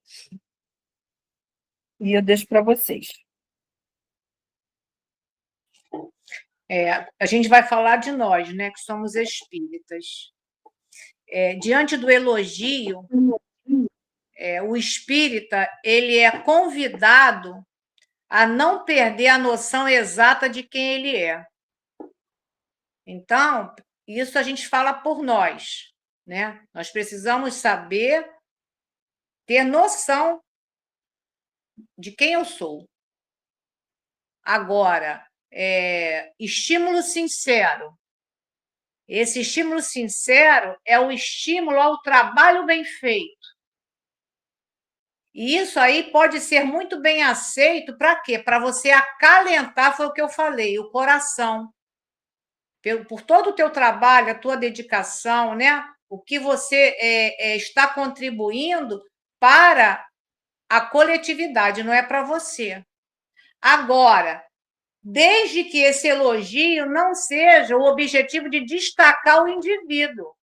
E eu deixo para vocês. A gente vai falar de nós, né, que somos espíritas. Diante do elogio, o espírita ele é convidado a não perder a noção exata de quem ele é. Então, isso a gente fala por nós, né? Nós precisamos saber, ter noção de quem eu sou. Agora, estímulo sincero. Esse estímulo sincero é o estímulo ao trabalho bem feito. E isso aí pode ser muito bem aceito para quê? Para você acalentar, foi o que eu falei, o coração. Por todo o teu trabalho, a tua dedicação, né? O que você está contribuindo para a coletividade, não é para você. Agora, desde que esse elogio não seja o objetivo de destacar o indivíduo.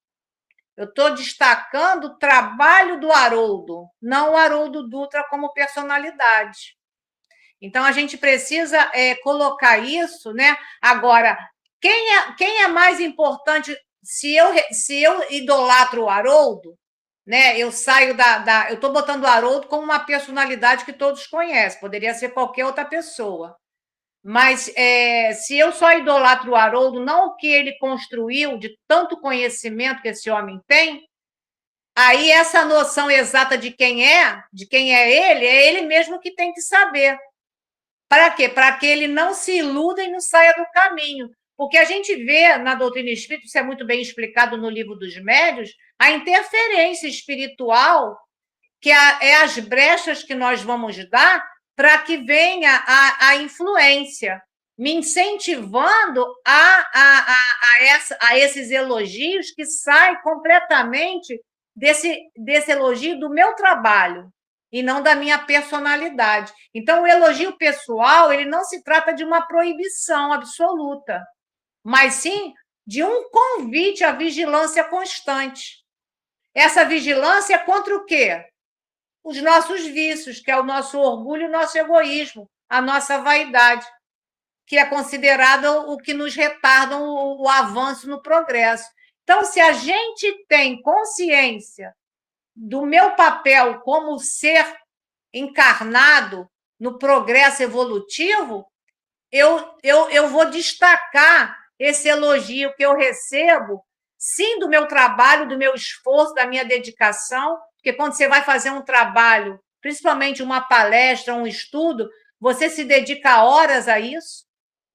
Eu estou destacando o trabalho do Haroldo, não o Haroldo Dutra como personalidade. Então, a gente precisa colocar isso, né? Agora, quem é mais importante? Se eu idolatro o Haroldo, né? Eu saio eu estou botando o Haroldo como uma personalidade que todos conhecem, poderia ser qualquer outra pessoa. Mas se eu só idolatro o Haroldo, não o que ele construiu, de tanto conhecimento que esse homem tem, aí essa noção exata de quem é ele mesmo que tem que saber. Para quê? Para que ele não se iluda e não saia do caminho. Porque a gente vê na doutrina espírita, isso é muito bem explicado no Livro dos Médiuns, a interferência espiritual, que é as brechas que nós vamos dar para que venha a influência, me incentivando a esses elogios que saem completamente desse elogio do meu trabalho e não da minha personalidade. Então, o elogio pessoal, ele não se trata de uma proibição absoluta, mas sim de um convite à vigilância constante. Essa vigilância é contra o quê? Os nossos vícios, que é o nosso orgulho e o nosso egoísmo, a nossa vaidade, que é considerado o que nos retarda o avanço no progresso. Então, se a gente tem consciência do meu papel como ser encarnado no progresso evolutivo, eu vou destacar esse elogio que eu recebo, sim, do meu trabalho, do meu esforço, da minha dedicação, porque quando você vai fazer um trabalho, principalmente uma palestra, um estudo, você se dedica horas a isso,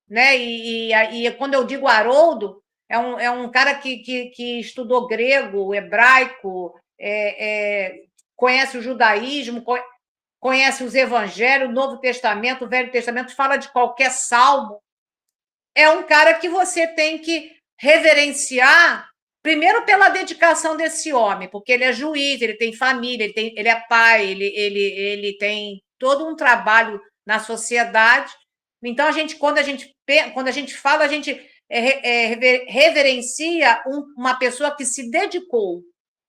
né? E quando eu digo Haroldo, é um cara que estudou grego, hebraico, conhece o judaísmo, conhece os evangelhos, o Novo Testamento, o Velho Testamento, fala de qualquer salmo. É um cara que você tem que reverenciar, primeiro pela dedicação desse homem, porque ele é juiz, ele tem família, ele é pai, ele tem todo um trabalho na sociedade. Então, quando a gente fala, a gente reverencia uma pessoa que se dedicou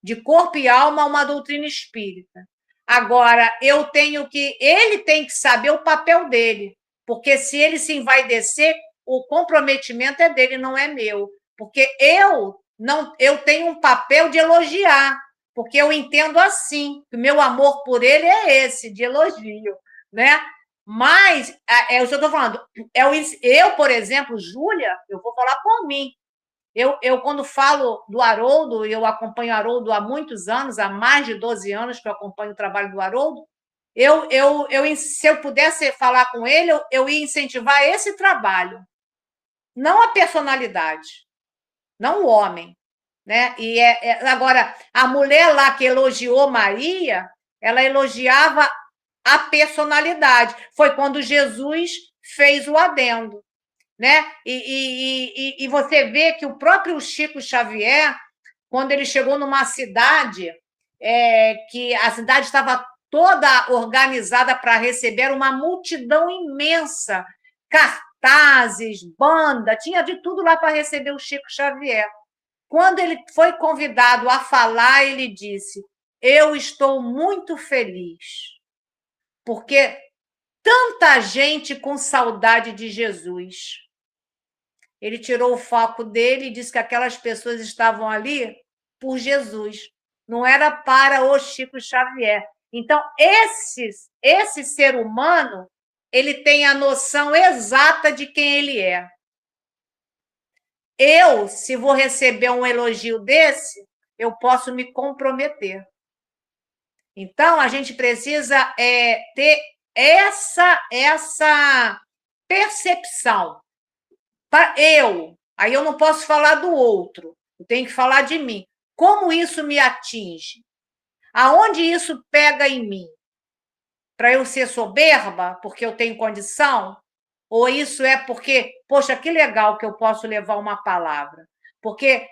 de corpo e alma a uma doutrina espírita. Agora, ele tem que saber o papel dele, porque se ele se envaidecer, o comprometimento é dele, não é meu, porque eu tenho um papel de elogiar, porque eu entendo assim, que o meu amor por ele é esse, de elogio, né? Mas, eu estou falando, por exemplo, Júlia, eu vou falar por mim. Quando falo do Haroldo, eu acompanho o Haroldo há muitos anos, há mais de 12 anos que eu acompanho o trabalho do Haroldo. Se eu pudesse falar com ele, eu ia incentivar esse trabalho, não a personalidade, não o homem, né? Agora, a mulher lá que elogiou Maria, ela elogiava a personalidade. Foi quando Jesus fez o adendo, né? E você vê que o próprio Chico Xavier, quando ele chegou numa cidade, que a cidade estava toda organizada para receber uma multidão imensa, cartazes, banda, tinha de tudo lá para receber o Chico Xavier. Quando ele foi convidado a falar, ele disse: eu estou muito feliz, porque tanta gente com saudade de Jesus. Ele tirou o foco dele e disse que aquelas pessoas estavam ali por Jesus, não era para o Chico Xavier. Então, esse ser humano, ele tem a noção exata de quem ele é. Se vou receber um elogio desse, eu posso me comprometer. Então, a gente precisa ter essa percepção. Aí eu não posso falar do outro, eu tenho que falar de mim. Como isso me atinge? Aonde isso pega em mim? Para eu ser soberba, porque eu tenho condição? Ou isso é porque, poxa, que legal que eu posso levar uma palavra? Porque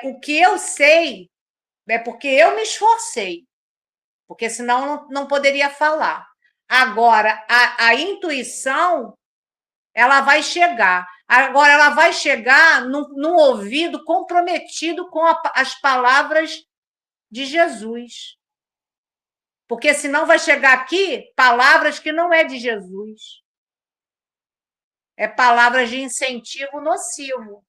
o que eu sei é porque eu me esforcei, porque senão não poderia falar. Agora, a intuição, ela vai chegar. Agora, ela vai chegar num ouvido comprometido com as palavras de Jesus. Porque senão vai chegar aqui palavras que não é de Jesus. É palavras de incentivo nocivo.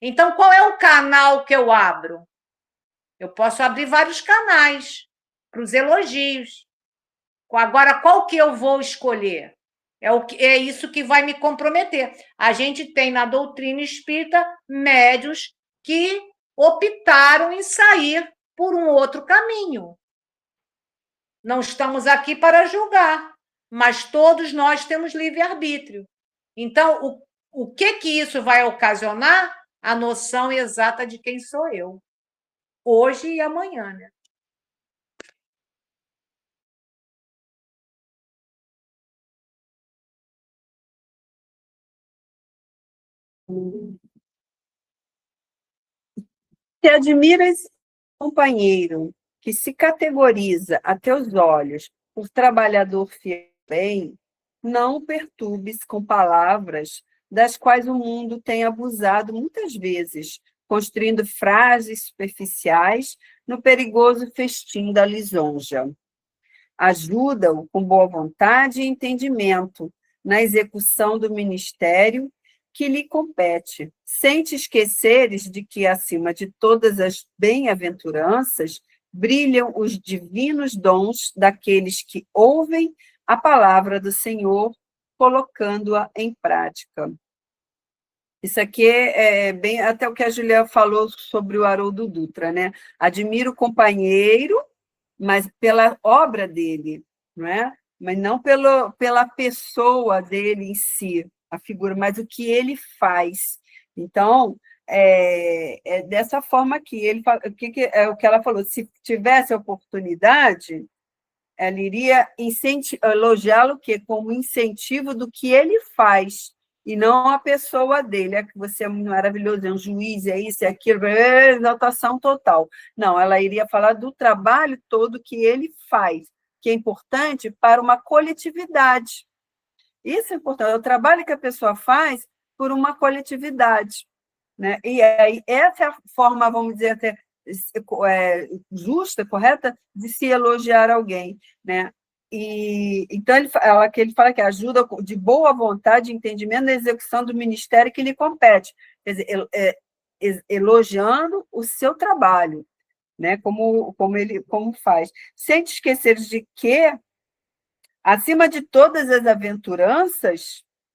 Então, qual é o canal que eu abro? Eu posso abrir vários canais para os elogios. Agora, qual que eu vou escolher? É isso que vai me comprometer. A gente tem na doutrina espírita médios que optaram em sair por um outro caminho. Não estamos aqui para julgar, mas todos nós temos livre-arbítrio. Então, o que isso vai ocasionar? A noção exata de quem sou eu, hoje e amanhã, né? Se admiras companheiro que se categoriza a teus olhos por trabalhador fiel, bem, não o perturbes com palavras das quais o mundo tem abusado muitas vezes, construindo frases superficiais no perigoso festim da lisonja. Ajuda-o com boa vontade e entendimento na execução do ministério que lhe compete, sem te esqueceres de que, acima de todas as bem-aventuranças, brilham os divinos dons daqueles que ouvem a palavra do Senhor, colocando-a em prática. Isso aqui é bem até o que a Julia falou sobre o Haroldo Dutra, né? Admiro o companheiro, mas pela obra dele, não é? Mas não pela pessoa dele em si, a figura, mas o que ele faz. Então, é dessa forma que ele fala, é o que ela falou, se tivesse a oportunidade, ela iria elogiá-lo como incentivo do que ele faz, e não a pessoa dele, é que você é maravilhoso, é um juiz, é isso, é aquilo, é exaltação total. Não, ela iria falar do trabalho todo que ele faz, que é importante para uma coletividade. Isso é importante, é o trabalho que a pessoa faz por uma coletividade. Né? E aí, essa é a forma, vamos dizer, até justa, correta, de se elogiar alguém. Né? E, então, ele fala que ajuda de boa vontade e entendimento na execução do ministério que lhe compete. Quer dizer, elogiando o seu trabalho, né? Como faz. Sem te esquecer de que, acima de todas as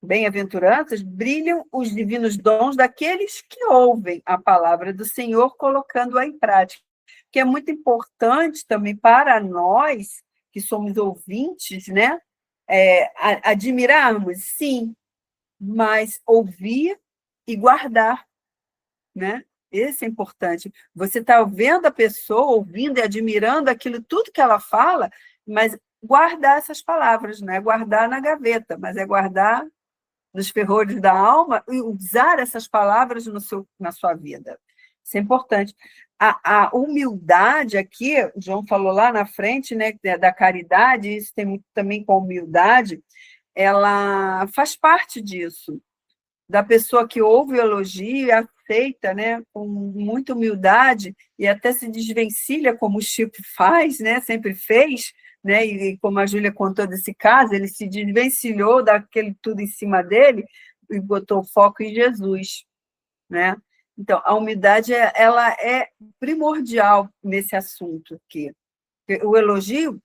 bem-aventuranças, brilham os divinos dons daqueles que ouvem a palavra do Senhor, colocando-a em prática, que é muito importante também para nós, que somos ouvintes, né? Admirarmos, sim, mas ouvir e guardar, né? Esse é importante. Você está vendo a pessoa, ouvindo e admirando aquilo, tudo que ela fala, mas guardar essas palavras, não é guardar na gaveta, mas é guardar nos ferrolhos da alma e usar essas palavras na sua vida. Isso é importante. A humildade aqui, o João falou lá na frente, né, da caridade, isso tem muito também com a humildade, ela faz parte disso, da pessoa que ouve o elogio e aceita, né, com muita humildade, e até se desvencilha, como o Chico faz, né, sempre fez, né, e como a Júlia contou desse caso, ele se desvencilhou daquele tudo em cima dele e botou foco em Jesus, né? Então, a humildade ela é primordial nesse assunto aqui. O elogio,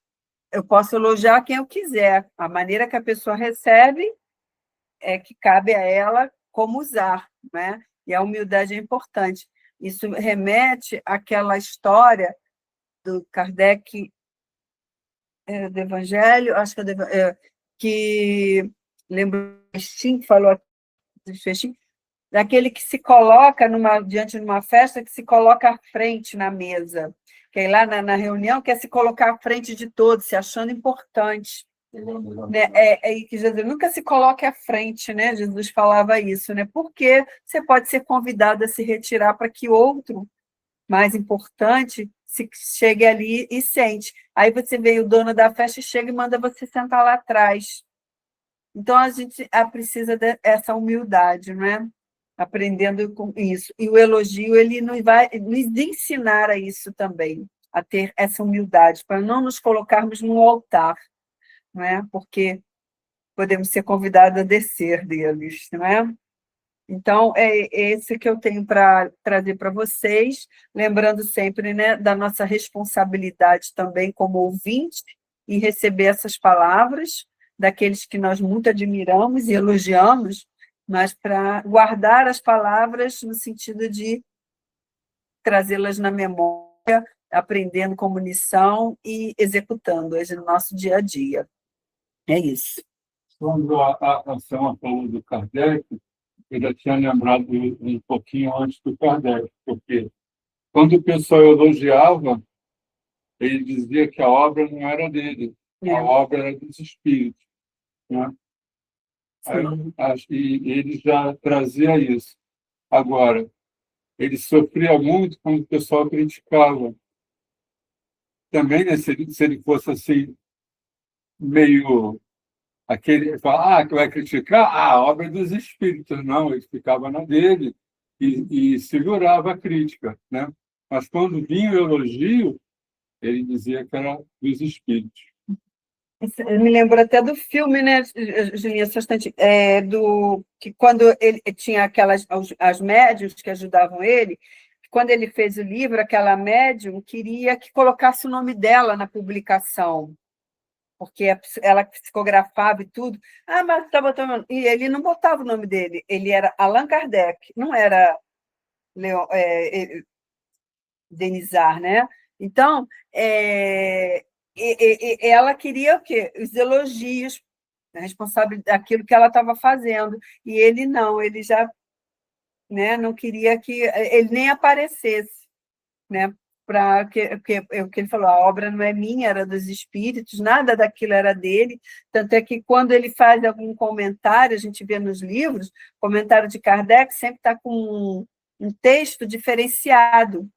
eu posso elogiar quem eu quiser, a maneira que a pessoa recebe é que cabe a ela como usar, né? E a humildade é importante. Isso remete àquela história do Kardec, do Evangelho, acho que lembro que falou daquele que se coloca diante de uma festa, que se coloca à frente na mesa, que aí lá na reunião quer se colocar à frente de todos, se achando importante. Né? Que Jesus nunca se coloque à frente, né? Jesus falava isso, né? Porque você pode ser convidado a se retirar para que outro mais importante se chegue ali e sente. Aí você vê o dono da festa e chega e manda você sentar lá atrás. Então, a gente precisa dessa humildade, não é? Aprendendo com isso. E o elogio, ele vai nos ensinar a isso também, a ter essa humildade, para não nos colocarmos no altar, não é? Porque podemos ser convidados a descer deles, não é? Então, é esse que eu tenho para trazer para vocês, lembrando sempre, né, da nossa responsabilidade também como ouvinte em receber essas palavras daqueles que nós muito admiramos e elogiamos, mas para guardar as palavras no sentido de trazê-las na memória, aprendendo como lição e executando-as no nosso dia a dia. É isso. Quando a Selma falou do Kardec, eu já tinha lembrado um pouquinho antes do Kardec, porque quando o pessoal elogiava, ele dizia que a obra não era dele, a obra era dos espíritos. Né? E ele já trazia isso. Agora, ele sofria muito quando o pessoal criticava. Também, né, se ele fosse assim, meio aquele falar, que vai criticar a obra dos espíritos. Não, ele ficava na dele e segurava a crítica, né? Mas quando vinha o elogio, ele dizia que era dos espíritos. Eu me lembro até do filme, né, Julinha, que quando ele tinha as médiuns que ajudavam ele, quando ele fez o livro, aquela médium queria que colocasse o nome dela na publicação, porque ela psicografava e tudo. Ah, mas está botando... E ele não botava o nome dele, ele era Allan Kardec, não era Denizar, né? Então, ela queria o quê? Os elogios, a responsabilidade daquilo que ela estava fazendo, e ele não, ele já, né, não queria que ele nem aparecesse, né? O que ele falou, a obra não é minha, era dos espíritos, nada daquilo era dele, tanto é que quando ele faz algum comentário, a gente vê nos livros, comentário de Kardec sempre está com um texto diferenciado,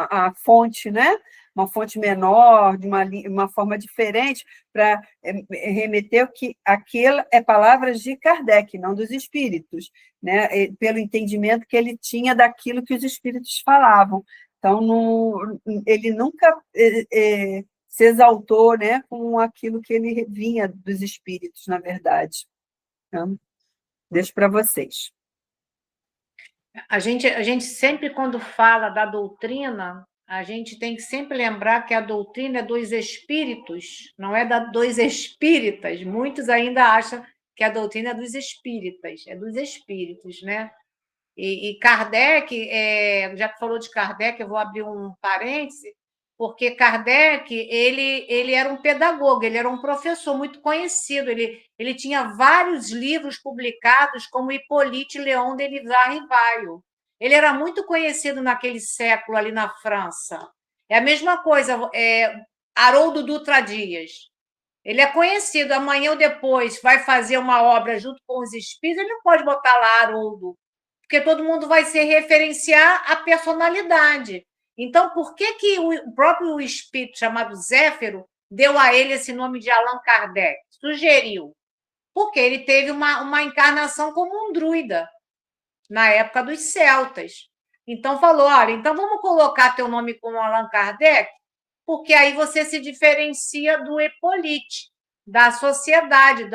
a fonte, né? Uma fonte menor, de uma forma diferente, para remeter que aquilo é palavras de Kardec, não dos espíritos, né? Pelo entendimento que ele tinha daquilo que os espíritos falavam. Então, ele nunca se exaltou, né, com aquilo que ele vinha dos espíritos, na verdade. Então, deixo para vocês. A gente sempre, quando fala da doutrina, a gente tem que sempre lembrar que a doutrina é dos espíritos, não é dos espíritas. Muitos ainda acham que a doutrina é dos espíritas, é dos espíritos, né? E Kardec, já que falou de Kardec, eu vou abrir um parêntese, porque Kardec ele era um pedagogo, ele era um professor muito conhecido, ele tinha vários livros publicados, como Hippolyte Léon Denis Rivaio. Ele era muito conhecido naquele século ali na França. É a mesma coisa, Haroldo Dutra Dias. Ele é conhecido, amanhã ou depois vai fazer uma obra junto com os espíritos, ele não pode botar lá Haroldo, porque todo mundo vai se referenciar à personalidade. Então, por que o próprio espírito chamado Zéfiro deu a ele esse nome de Allan Kardec? Sugeriu. Porque ele teve uma encarnação como um druida, na época dos celtas. Então, falou, olha, então vamos colocar teu nome como Allan Kardec, porque aí você se diferencia do Hippolyte, da sociedade,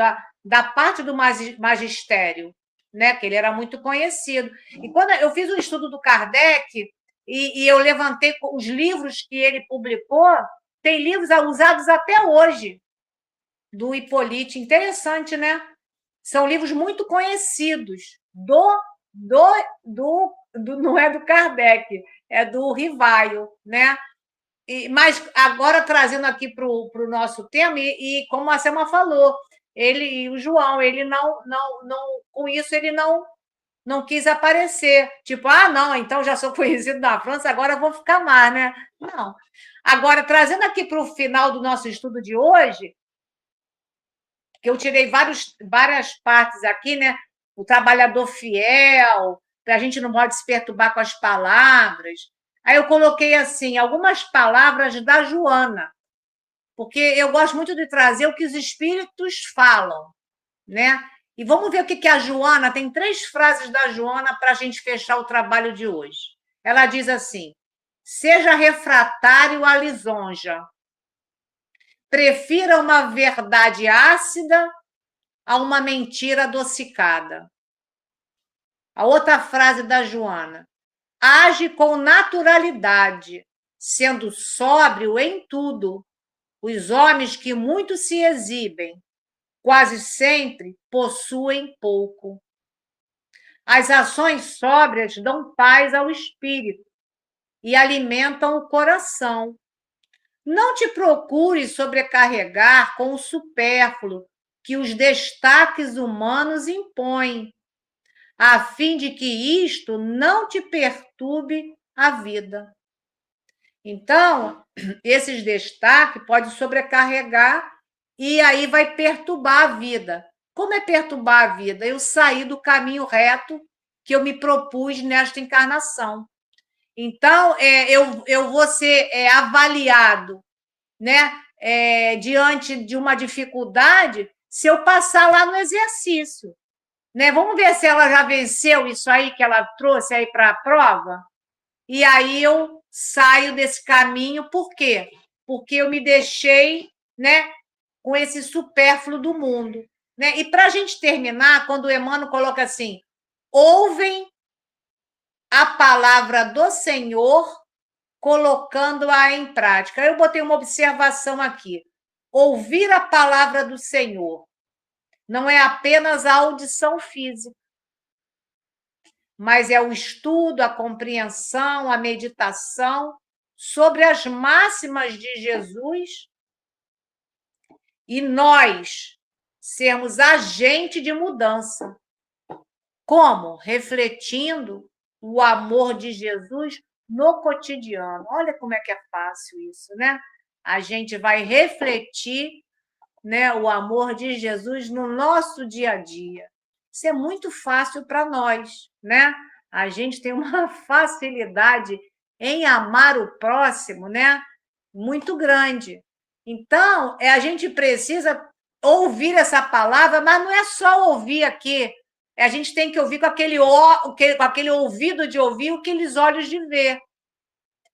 da parte do magistério, né? Que ele era muito conhecido. E quando eu fiz um estudo do Kardec e eu levantei os livros que ele publicou, tem livros usados até hoje do Hippolyte, interessante, né? São livros muito conhecidos não é do Kardec, é do Rivaio, né? Mas agora trazendo aqui para o nosso tema, e como a Selma falou, ele, o João, ele não, com isso ele não quis aparecer. Tipo, não, então já sou conhecido na França, agora vou ficar mais, né? Não. Agora, trazendo aqui para o final do nosso estudo de hoje, que eu tirei várias partes aqui, né? O trabalhador fiel, para a gente não pode se perturbar com as palavras. Aí eu coloquei assim, algumas palavras da Joana, porque eu gosto muito de trazer o que os espíritos falam, né? E vamos ver o que a Joana, tem 3 frases da Joana para a gente fechar o trabalho de hoje. Ela diz assim: seja refratário à lisonja, prefira uma verdade ácida a uma mentira adocicada. A outra frase da Joana: age com naturalidade, sendo sóbrio em tudo. Os homens que muito se exibem, quase sempre possuem pouco. As ações sóbrias dão paz ao espírito e alimentam o coração. Não te procures sobrecarregar com o supérfluo que os destaques humanos impõem, a fim de que isto não te perturbe a vida. Então, esses destaques podem sobrecarregar e aí vai perturbar a vida. Como é perturbar a vida? Eu saí do caminho reto que eu me propus nesta encarnação. Então, eu vou ser avaliado, né, diante de uma dificuldade se eu passar lá no exercício. Né? Vamos ver se ela já venceu isso aí que ela trouxe aí para a prova? E aí eu saio desse caminho, por quê? Porque eu me deixei, né, com esse supérfluo do mundo. Né? E para a gente terminar, quando o Emmanuel coloca assim, ouvem a palavra do Senhor, colocando-a em prática. Eu botei uma observação aqui. ouvir a palavra do Senhor não é apenas a audição física, mas é o estudo, a compreensão, a meditação sobre as máximas de Jesus e nós sermos agente de mudança. Como? Refletindo o amor de Jesus no cotidiano. Olha como é que é fácil isso, né? A gente vai refletir, né, o amor de Jesus no nosso dia a dia. Isso é muito fácil para nós, né? A gente tem uma facilidade em amar o próximo, né? Muito grande. Então, a gente precisa ouvir essa palavra, mas não é só ouvir aqui. A gente tem que ouvir com aquele ouvido de ouvir, aqueles olhos de ver.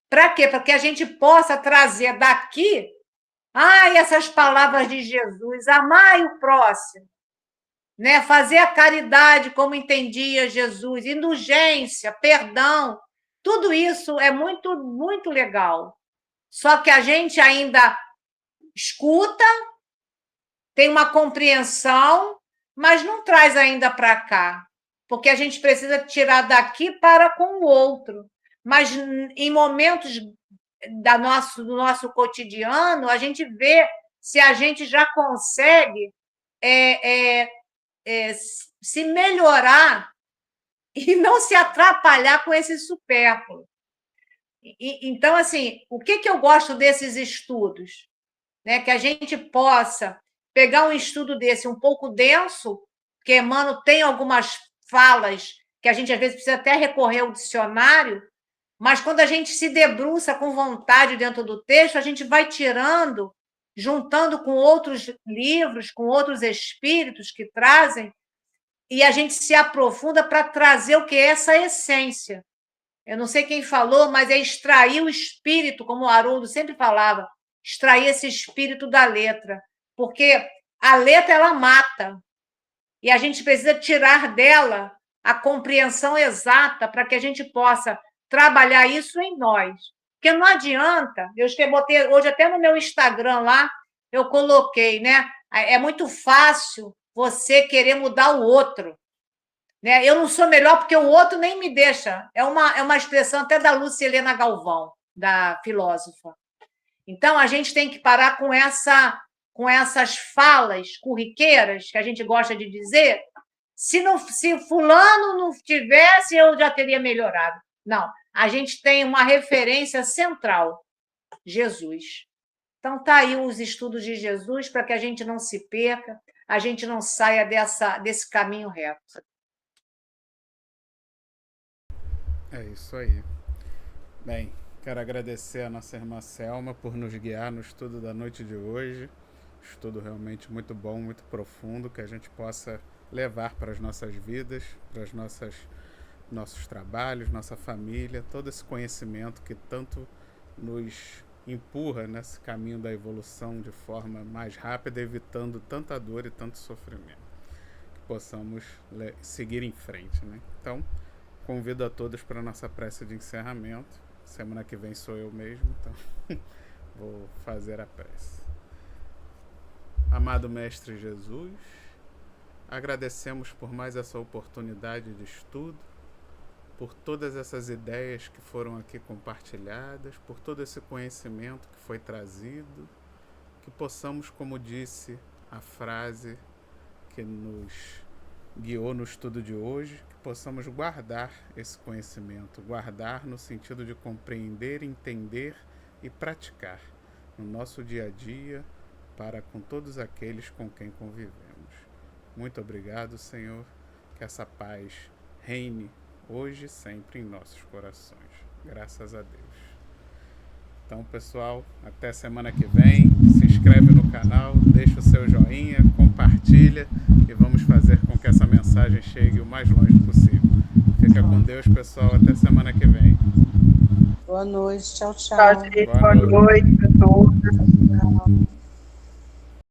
Para quê? Para que a gente possa trazer daqui essas palavras de Jesus, amai o próximo, né? Fazer a caridade como entendia Jesus, indulgência, perdão, tudo isso é muito, muito legal. Só que a gente ainda escuta, tem uma compreensão, mas não traz ainda para cá, porque a gente precisa tirar daqui para com o outro. Mas em momentos do nosso cotidiano, a gente vê se a gente já consegue se melhorar e não se atrapalhar com esse supérfluo. Então, assim, o que eu gosto desses estudos? Né? Que a gente possa pegar um estudo desse um pouco denso, porque Emmanuel tem algumas falas que a gente, às vezes, precisa até recorrer ao dicionário, mas quando a gente se debruça com vontade dentro do texto, a gente vai tirando, juntando com outros livros, com outros espíritos que trazem, e a gente se aprofunda para trazer o que é essa essência. Eu não sei quem falou, mas é extrair o espírito, como o Haroldo sempre falava, extrair esse espírito da letra, porque a letra ela mata, e a gente precisa tirar dela a compreensão exata para que a gente possa trabalhar isso em nós. Porque não adianta, eu botei hoje até no meu Instagram lá, eu coloquei, né? É muito fácil você querer mudar o outro. Né? Eu não sou melhor porque o outro nem me deixa. É uma expressão até da Lúcia Helena Galvão, da filósofa. Então, a gente tem que parar com essas falas corriqueiras que a gente gosta de dizer. Se fulano não tivesse, eu já teria melhorado. Não, a gente tem uma referência central, Jesus. Então, está aí os estudos de Jesus para que a gente não se perca, a gente não saia desse caminho reto. É isso aí. Bem, quero agradecer a nossa irmã Selma por nos guiar no estudo da noite de hoje. Estudo realmente muito bom, muito profundo, que a gente possa levar para as nossas vidas, para os nossos trabalhos, nossa família, todo esse conhecimento que tanto nos empurra nesse caminho da evolução de forma mais rápida, evitando tanta dor e tanto sofrimento. Que possamos seguir em frente, né? Então, convido a todos para a nossa prece de encerramento. Semana que vem sou eu mesmo, então vou fazer a prece. Amado Mestre Jesus, agradecemos por mais essa oportunidade de estudo, por todas essas ideias que foram aqui compartilhadas, por todo esse conhecimento que foi trazido, que possamos, como disse a frase que nos guiou no estudo de hoje, que possamos guardar esse conhecimento, guardar no sentido de compreender, entender e praticar no nosso dia a dia para com todos aqueles com quem convivemos. Muito obrigado, Senhor, que essa paz reine hoje e sempre em nossos corações. Graças a Deus. Então, pessoal, até semana que vem. Se inscreve no canal, deixa o seu joinha, compartilha e vamos fazer com que essa mensagem chegue o mais longe possível. Fica com Deus, pessoal. Até semana que vem. Boa noite. Tchau, tchau. Boa noite a todos.